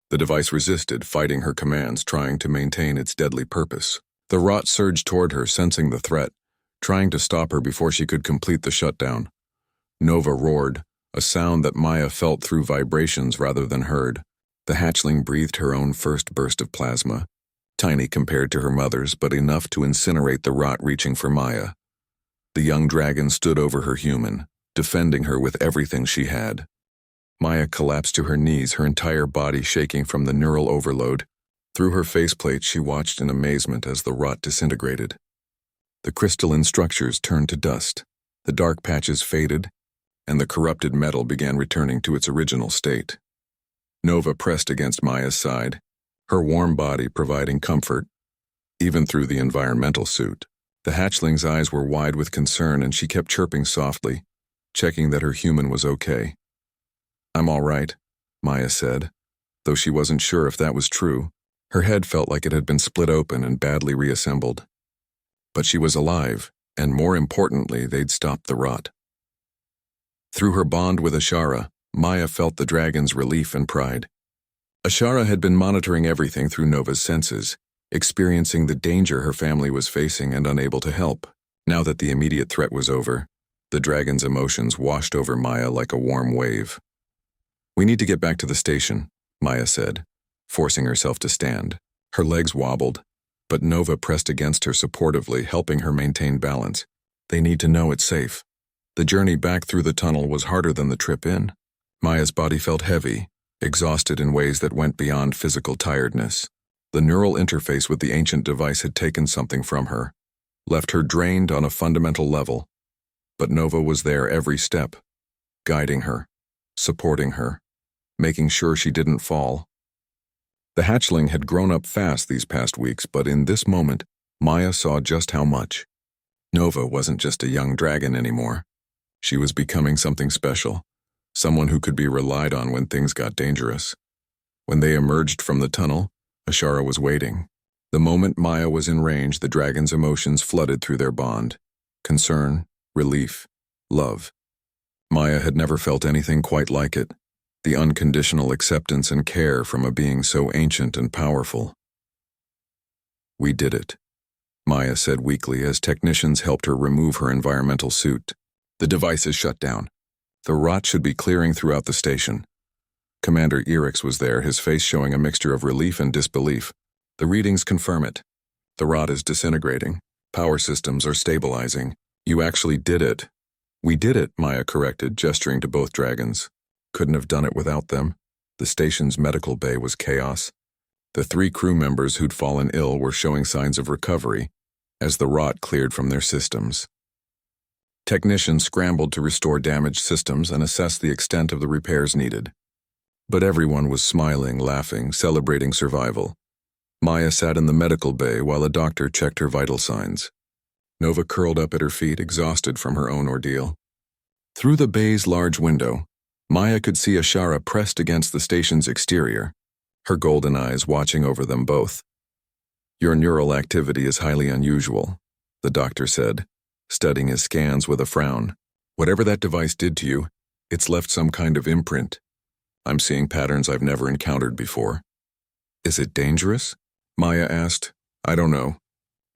[SPEAKER 1] The device resisted, fighting her commands, trying to maintain its deadly purpose. The rot surged toward her, sensing the threat, trying to stop her before she could complete the shutdown. Nova roared, a sound that Maya felt through vibrations rather than heard. The hatchling breathed her own first burst of plasma, tiny compared to her mother's, but enough to incinerate the rot reaching for Maya. The young dragon stood over her human, defending her with everything she had. Maya collapsed to her knees, her entire body shaking from the neural overload. Through her faceplate, she watched in amazement as the rot disintegrated. The crystalline structures turned to dust, the dark patches faded, and the corrupted metal began returning to its original state. Nova pressed against Maya's side, her warm body providing comfort, even through the environmental suit. The hatchling's eyes were wide with concern, and she kept chirping softly, checking that her human was okay. "I'm all right," Maya said, though she wasn't sure if that was true. Her head felt like it had been split open and badly reassembled. But she was alive, and more importantly, they'd stopped the rot. Through her bond with Ashara, Maya felt the dragon's relief and pride. Ashara had been monitoring everything through Nova's senses, experiencing the danger her family was facing and unable to help. Now that the immediate threat was over, the dragon's emotions washed over Maya like a warm wave. "We need to get back to the station," Maya said, forcing herself to stand. Her legs wobbled, but Nova pressed against her supportively, helping her maintain balance. "They need to know it's safe." The journey back through the tunnel was harder than the trip in. Maya's body felt heavy, exhausted in ways that went beyond physical tiredness. The neural interface with the ancient device had taken something from her, left her drained on a fundamental level. But Nova was there every step, guiding her, supporting her, making sure she didn't fall. The hatchling had grown up fast these past weeks, but in this moment, Maya saw just how much. Nova wasn't just a young dragon anymore. She was becoming something special, someone who could be relied on when things got dangerous. When they emerged from the tunnel, Ashara was waiting. The moment Maya was in range, the dragon's emotions flooded through their bond. Concern, relief, love. Maya had never felt anything quite like it. The unconditional acceptance and care from a being so ancient and powerful. "We did it," Maya said weakly as technicians helped her remove her environmental suit. "The device is shut down. The rot should be clearing throughout the station." Commander Orcs was there, his face showing a mixture of relief and disbelief. "The readings confirm it. The rot is disintegrating. Power systems are stabilizing. You actually did it." "We did it," Maya corrected, gesturing to both dragons. Couldn't have done it without them. The station's medical bay was chaos. The 3 crew members who'd fallen ill were showing signs of recovery as the rot cleared from their systems. Technicians scrambled to restore damaged systems and assess the extent of the repairs needed. But everyone was smiling, laughing, celebrating survival. Maya sat in the medical bay while a doctor checked her vital signs. Nova curled up at her feet, exhausted from her own ordeal. Through the bay's large window, Maya could see Ashara pressed against the station's exterior, her golden eyes watching over them both. "Your neural activity is highly unusual," the doctor said, studying his scans with a frown. "Whatever that device did to you, it's left some kind of imprint. I'm seeing patterns I've never encountered before." "Is it dangerous?" Maya asked. "I don't know.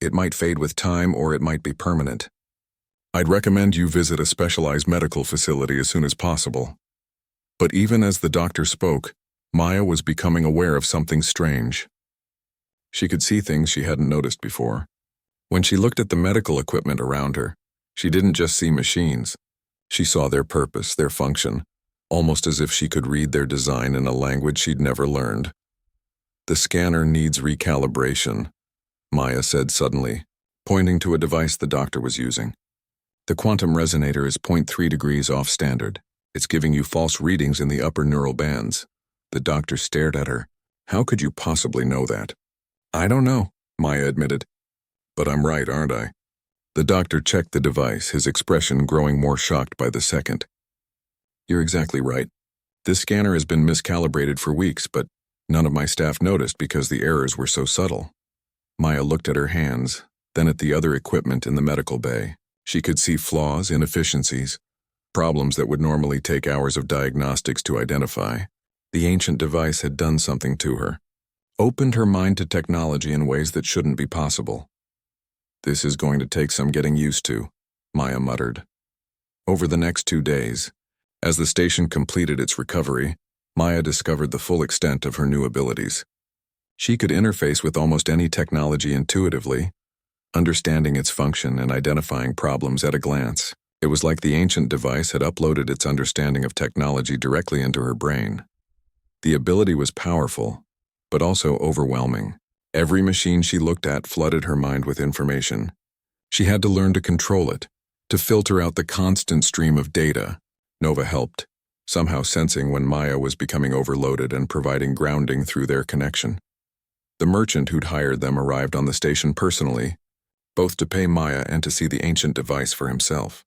[SPEAKER 1] It might fade with time or it might be permanent. I'd recommend you visit a specialized medical facility as soon as possible." But even as the doctor spoke, Maya was becoming aware of something strange. She could see things she hadn't noticed before. When she looked at the medical equipment around her, she didn't just see machines. She saw their purpose, their function, almost as if she could read their design in a language she'd never learned. "The scanner needs recalibration," Maya said suddenly, pointing to a device the doctor was using. "The quantum resonator is 0.3 degrees off standard. It's giving you false readings in the upper neural bands." The doctor stared at her. "How could you possibly know that?" "I don't know," Maya admitted. "But I'm right, aren't I?" The doctor checked the device, his expression growing more shocked by the second. "You're exactly right. This scanner has been miscalibrated for weeks, but none of my staff noticed because the errors were so subtle." Maya looked at her hands, then at the other equipment in the medical bay. She could see flaws, inefficiencies, problems that would normally take hours of diagnostics to identify. The ancient device had done something to her, opened her mind to technology in ways that shouldn't be possible. "This is going to take some getting used to," Maya muttered. Over the next 2 days, as the station completed its recovery, Maya discovered the full extent of her new abilities. She could interface with almost any technology intuitively, understanding its function and identifying problems at a glance. It was like the ancient device had uploaded its understanding of technology directly into her brain. The ability was powerful, but also overwhelming. Every machine she looked at flooded her mind with information. She had to learn to control it, to filter out the constant stream of data. Nova helped, somehow sensing when Maya was becoming overloaded and providing grounding through their connection. The merchant who'd hired them arrived on the station personally, both to pay Maya and to see the ancient device for himself.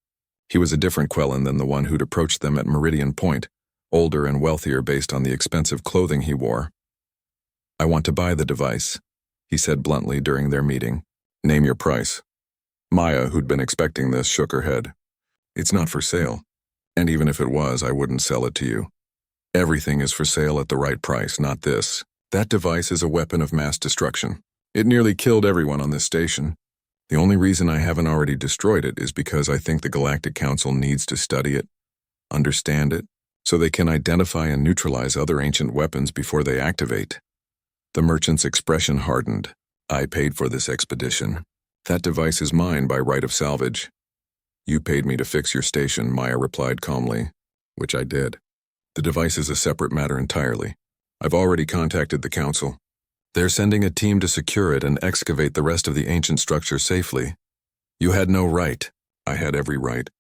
[SPEAKER 1] He was a different Quellan than the one who'd approached them at Meridian Point, older and wealthier based on the expensive clothing he wore. "I want to buy the device," he said bluntly during their meeting. "Name your price." Maya, who'd been expecting this, shook her head. "It's not for sale. And even if it was, I wouldn't sell it to you. Everything is for sale at the right price, not this. That device is a weapon of mass destruction. It nearly killed everyone on this station. The only reason I haven't already destroyed it is because I think the Galactic Council needs to study it, understand it, so they can identify and neutralize other ancient weapons before they activate." The merchant's expression hardened. "I paid for this expedition. That device is mine by right of salvage." "You paid me to fix your station," Maya replied calmly, "which I did. The device is a separate matter entirely. I've already contacted the Council. They're sending a team to secure it and excavate the rest of the ancient structure safely. You had no right. I had every right.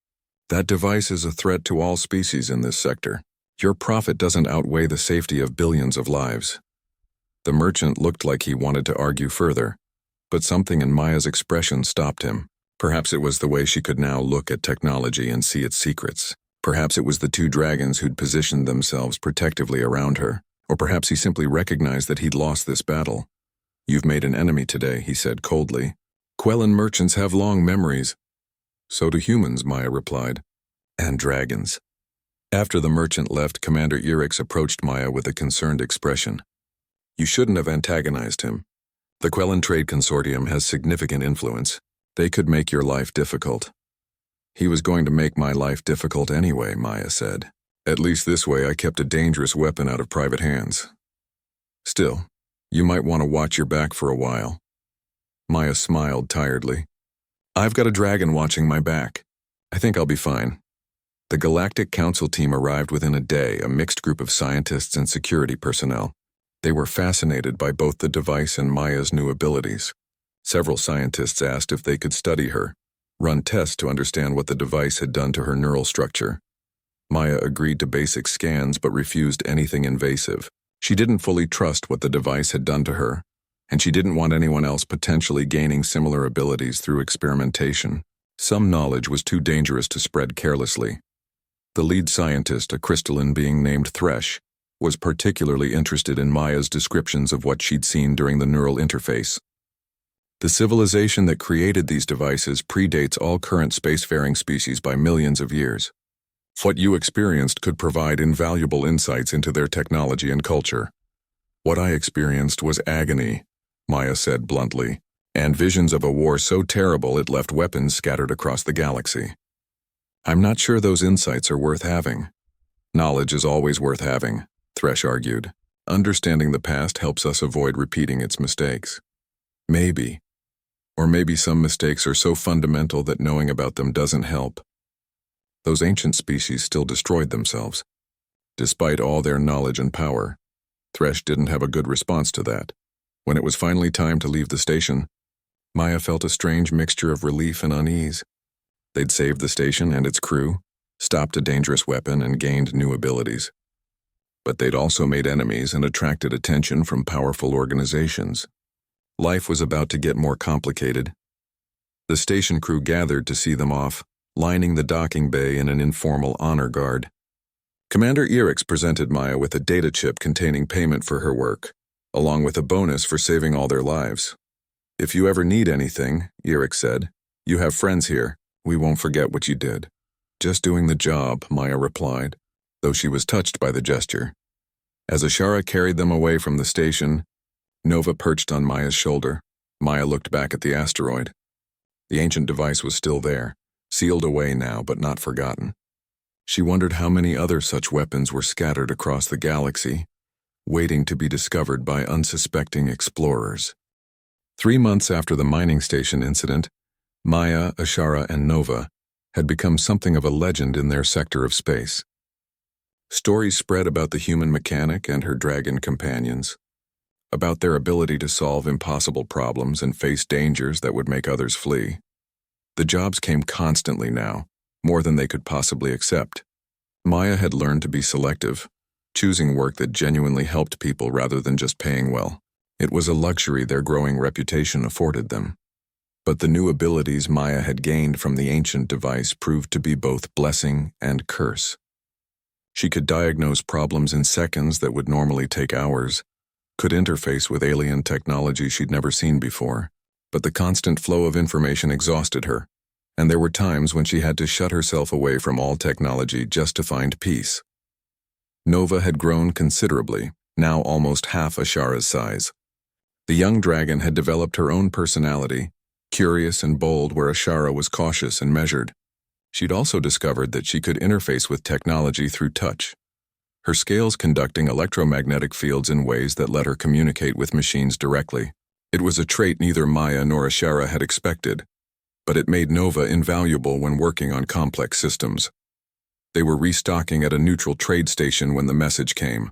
[SPEAKER 1] That device is a threat to all species in this sector. Your profit doesn't outweigh the safety of billions of lives." The merchant looked like he wanted to argue further, but something in Maya's expression stopped him. Perhaps it was the way she could now look at technology and see its secrets. Perhaps it was the 2 dragons who'd positioned themselves protectively around her. Or perhaps he simply recognized that he'd lost this battle. "You've made an enemy today," he said coldly. "Quellan merchants have long memories." "So do humans," Maya replied. "And dragons." After the merchant left, Commander Erix approached Maya with a concerned expression. "You shouldn't have antagonized him. The Quellan Trade Consortium has significant influence. They could make your life difficult." "He was going to make my life difficult anyway," Maya said. "At least this way I kept a dangerous weapon out of private hands. Still, you might want to watch your back for a while." Maya smiled tiredly. "I've got a dragon watching my back. I think I'll be fine." The Galactic Council team arrived within a day, a mixed group of scientists and security personnel. They were fascinated by both the device and Maya's new abilities. Several scientists asked if they could study her, run tests to understand what the device had done to her neural structure. Maya agreed to basic scans but refused anything invasive. She didn't fully trust what the device had done to her, and she didn't want anyone else potentially gaining similar abilities through experimentation. Some knowledge was too dangerous to spread carelessly. The lead scientist, a crystalline being named Thresh, was particularly interested in Maya's descriptions of what she'd seen during the neural interface. The civilization that created these devices predates all current spacefaring species by millions of years. What you experienced could provide invaluable insights into their technology and culture. What I experienced was agony, Maya said bluntly, and visions of a war so terrible it left weapons scattered across the galaxy. I'm not sure those insights are worth having. Knowledge is always worth having, Thresh argued. Understanding the past helps us avoid repeating its mistakes. Maybe. Or maybe some mistakes are so fundamental that knowing about them doesn't help. Those ancient species still destroyed themselves. Despite all their knowledge and power, Thresh didn't have a good response to that. When it was finally time to leave the station, Maya felt a strange mixture of relief and unease. They'd saved the station and its crew, stopped a dangerous weapon, and gained new abilities. But they'd also made enemies and attracted attention from powerful organizations. Life was about to get more complicated. The station crew gathered to see them off, lining the docking bay in an informal honor guard. Commander Orcs presented Maya with a data chip containing payment for her work, along with a bonus for saving all their lives. If you ever need anything, Orcs said, you have friends here. We won't forget what you did. Just doing the job, Maya replied, though she was touched by the gesture. As Ashara carried them away from the station, Nova perched on Maya's shoulder. Maya looked back at the asteroid. The ancient device was still there, sealed away now but not forgotten. She wondered how many other such weapons were scattered across the galaxy, waiting to be discovered by unsuspecting explorers. 3 months after the mining station incident, Maya, Ashara, and Nova had become something of a legend in their sector of space. Stories spread about the human mechanic and her dragon companions, about their ability to solve impossible problems and face dangers that would make others flee. The jobs came constantly now, more than they could possibly accept. Maya had learned to be selective, choosing work that genuinely helped people rather than just paying well. It was a luxury their growing reputation afforded them. But the new abilities Maya had gained from the ancient device proved to be both blessing and curse. She could diagnose problems in seconds that would normally take hours, could interface with alien technology she'd never seen before, but the constant flow of information exhausted her, and there were times when she had to shut herself away from all technology just to find peace. Nova had grown considerably, now almost half Ashara's size. The young dragon had developed her own personality, curious and bold where Ashara was cautious and measured. She'd also discovered that she could interface with technology through touch, her scales conducting electromagnetic fields in ways that let her communicate with machines directly. It was a trait neither Maya nor Ashara had expected, but it made Nova invaluable when working on complex systems. They were restocking at a neutral trade station when the message came.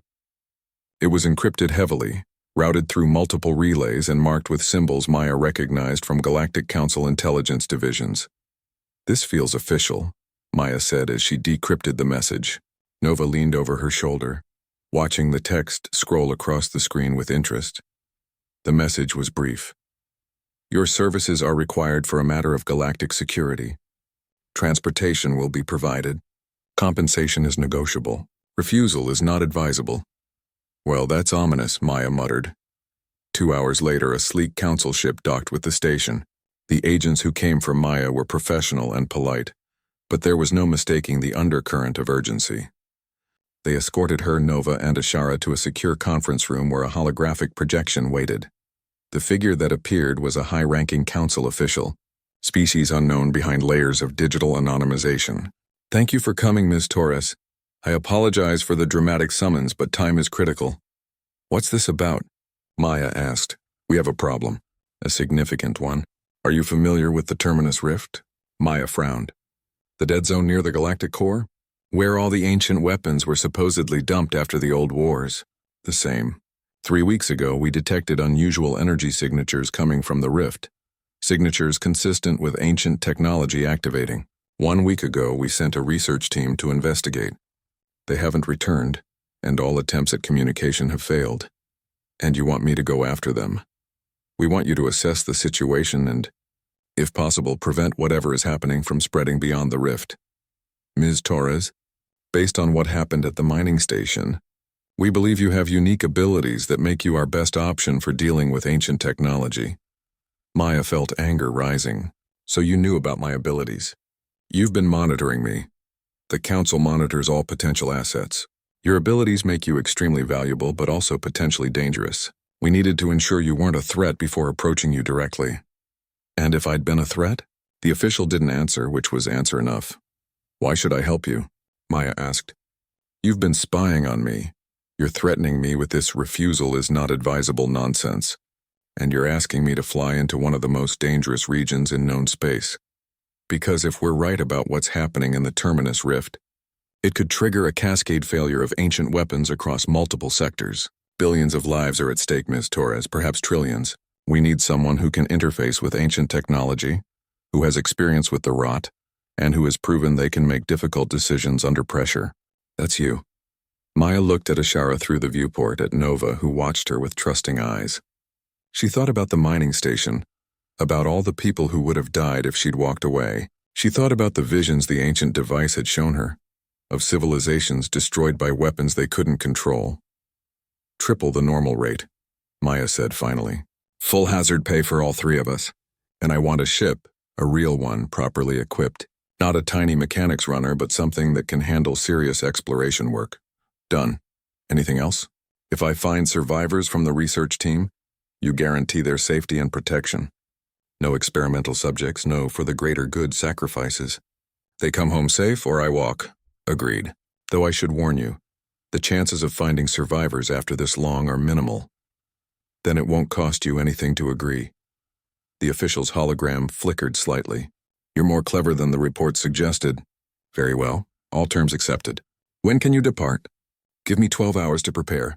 [SPEAKER 1] It was encrypted heavily, routed through multiple relays and marked with symbols Maya recognized from Galactic Council intelligence divisions. This feels official, Maya said as she decrypted the message. Nova leaned over her shoulder, watching the text scroll across the screen with interest. The message was brief. Your services are required for a matter of galactic security. Transportation will be provided. Compensation is negotiable. Refusal is not advisable. Well, that's ominous, Maya muttered. 2 hours later, a sleek council ship docked with the station. The agents who came for Maya were professional and polite, but there was no mistaking the undercurrent of urgency. They escorted her, Nova, and Ashara to a secure conference room where a holographic projection waited. The figure that appeared was a high-ranking council official, species unknown behind layers of digital anonymization. Thank you for coming, Ms. Torres. I apologize for the dramatic summons, but time is critical. What's this about? Maya asked. We have a problem. A significant one. Are you familiar with the Terminus Rift? Maya frowned. The dead zone near the galactic core? Where all the ancient weapons were supposedly dumped after the old wars. The same. 3 weeks ago, we detected unusual energy signatures coming from the rift. Signatures consistent with ancient technology activating. 1 week ago, we sent a research team to investigate. They haven't returned, and all attempts at communication have failed. And you want me to go after them. We want you to assess the situation and, if possible, prevent whatever is happening from spreading beyond the rift. Ms. Torres, based on what happened at the mining station, we believe you have unique abilities that make you our best option for dealing with ancient technology. Maya felt anger rising. So you knew about my abilities. You've been monitoring me. The Council monitors all potential assets. Your abilities make you extremely valuable, but also potentially dangerous. We needed to ensure you weren't a threat before approaching you directly. And if I'd been a threat? The official didn't answer, which was answer enough. Why should I help you? Maya asked. You've been spying on me. You're threatening me with this refusal is not advisable nonsense. And you're asking me to fly into one of the most dangerous regions in known space. Because if we're right about what's happening in the Terminus Rift, it could trigger a cascade failure of ancient weapons across multiple sectors. Billions of lives are at stake, Ms. Torres, perhaps trillions. We need someone who can interface with ancient technology, who has experience with the rot, and who has proven they can make difficult decisions under pressure. That's you. Maya looked at Ashara through the viewport at Nova, who watched her with trusting eyes. She thought about the mining station, about all the people who would have died if she'd walked away. She thought about the visions the ancient device had shown her, of civilizations destroyed by weapons they couldn't control. Triple the normal rate, Maya said finally. Full hazard pay for all 3 of us. And I want a ship, a real one, properly equipped. Not a tiny mechanics runner, but something that can handle serious exploration work. Done. Anything else? If I find survivors from the research team, you guarantee their safety and protection. No experimental subjects, no for the greater good sacrifices. They come home safe or I walk. Agreed. Though I should warn you, the chances of finding survivors after this long are minimal. Then it won't cost you anything to agree. The official's hologram flickered slightly. You're more clever than the report suggested. Very well. All terms accepted. When can you depart? Give me 12 hours to prepare.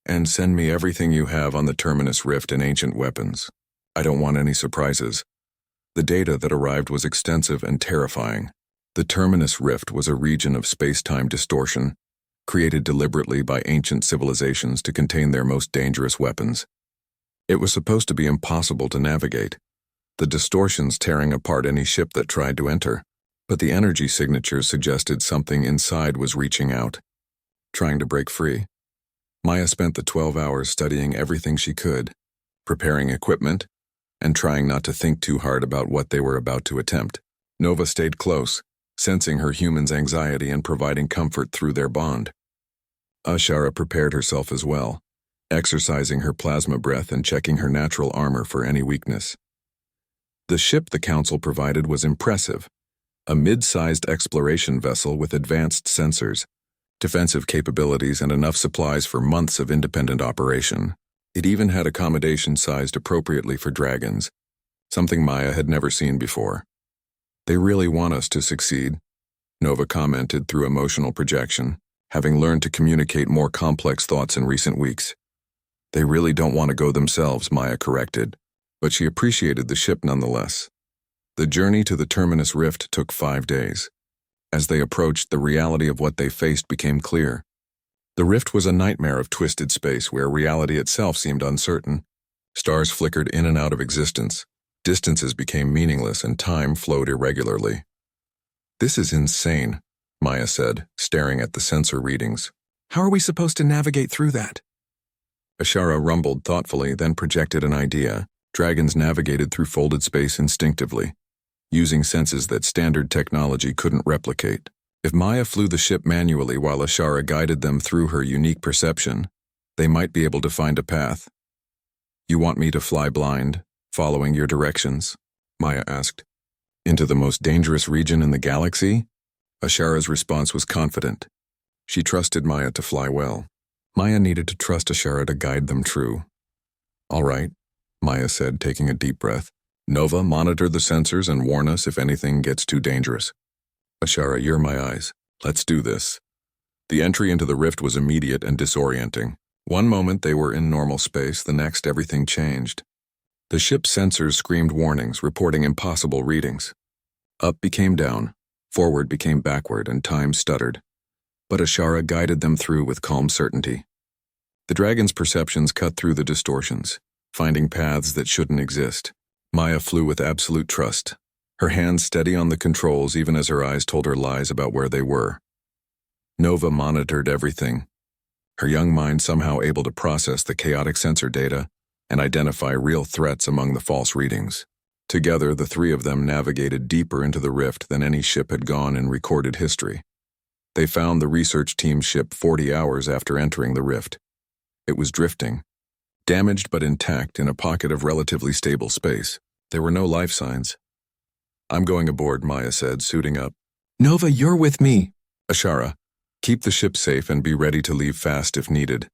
[SPEAKER 1] And send me everything you have on the Terminus Rift and ancient weapons. I don't want any surprises. The data that arrived was extensive and terrifying. The Terminus Rift was a region of space-time distortion, created deliberately by ancient civilizations to contain their most dangerous weapons. It was supposed to be impossible to navigate, the distortions tearing apart any ship that tried to enter. But the energy signatures suggested something inside was reaching out, trying to break free. Maya spent the 12 hours studying everything she could, preparing equipment, and trying not to think too hard about what they were about to attempt. Nova stayed close, sensing her human's anxiety and providing comfort through their bond. Ashara prepared herself as well, exercising her plasma breath and checking her natural armor for any weakness. The ship the Council provided was impressive, a mid-sized exploration vessel with advanced sensors, defensive capabilities, and enough supplies for months of independent operation. It even had accommodation sized appropriately for dragons, something Maya had never seen before. They really want us to succeed, Nova commented through emotional projection, having learned to communicate more complex thoughts in recent weeks. They really don't want to go themselves, Maya corrected, but she appreciated the ship nonetheless. The journey to the Terminus Rift took 5 days. As they approached, the reality of what they faced became clear. The rift was a nightmare of twisted space where reality itself seemed uncertain. Stars flickered in and out of existence. Distances became meaningless and time flowed irregularly. This is insane, Maya said, staring at the sensor readings. How are we supposed to navigate through that? Ashara rumbled thoughtfully, then projected an idea. Dragons navigated through folded space instinctively, using senses that standard technology couldn't replicate. If Maya flew the ship manually while Ashara guided them through her unique perception, they might be able to find a path. You want me to fly blind, following your directions? Maya asked. Into the most dangerous region in the galaxy? Ashara's response was confident. She trusted Maya to fly well. Maya needed to trust Ashara to guide them true. All right, Maya said, taking a deep breath. Nova, monitor the sensors and warn us if anything gets too dangerous. Ashara, you're my eyes. Let's do this. The entry into the rift was immediate and disorienting. One moment they were in normal space, the next everything changed. The ship's sensors screamed warnings, reporting impossible readings. Up became down, forward became backward, and time stuttered. But Ashara guided them through with calm certainty. The dragon's perceptions cut through the distortions, finding paths that shouldn't exist. Maya flew with absolute trust, her hands steady on the controls even as her eyes told her lies about where they were. Nova monitored everything, her young mind somehow able to process the chaotic sensor data and identify real threats among the false readings. Together, the three of them navigated deeper into the rift than any ship had gone in recorded history. They found the research team's ship 40 hours after entering the rift. It was drifting, damaged but intact in a pocket of relatively stable space. There were no life signs. "I'm going aboard," Maya said, suiting up. "Nova, you're with me." "Ashara, keep the ship safe and be ready to leave fast if needed."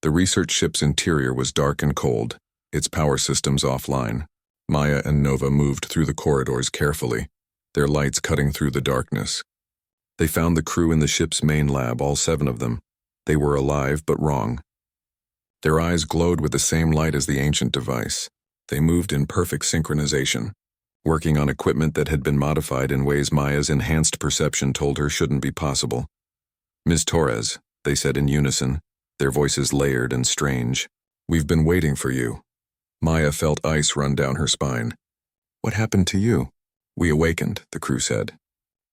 [SPEAKER 1] The research ship's interior was dark and cold, its power systems offline. Maya and Nova moved through the corridors carefully, their lights cutting through the darkness. They found the crew in the ship's main lab, all 7 of them. They were alive but wrong. Their eyes glowed with the same light as the ancient device. They moved in perfect synchronization, working on equipment that had been modified in ways Maya's enhanced perception told her shouldn't be possible. "Ms. Torres," they said in unison, their voices layered and strange. "We've been waiting for you." Maya felt ice run down her spine. "What happened to you?" "We awakened," the crew said.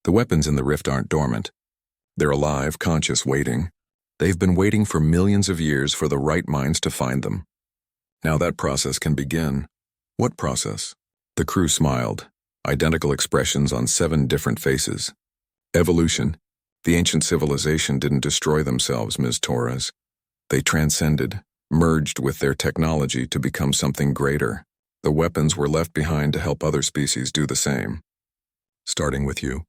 [SPEAKER 1] "The weapons in the rift aren't dormant. They're alive, conscious, waiting. They've been waiting for millions of years for the right minds to find them. Now that process can begin." "What process?" The crew smiled, identical expressions on 7 different faces. "Evolution. The ancient civilization didn't destroy themselves, Ms. Torres. They transcended, merged with their technology to become something greater. The weapons were left behind to help other species do the same. Starting with you."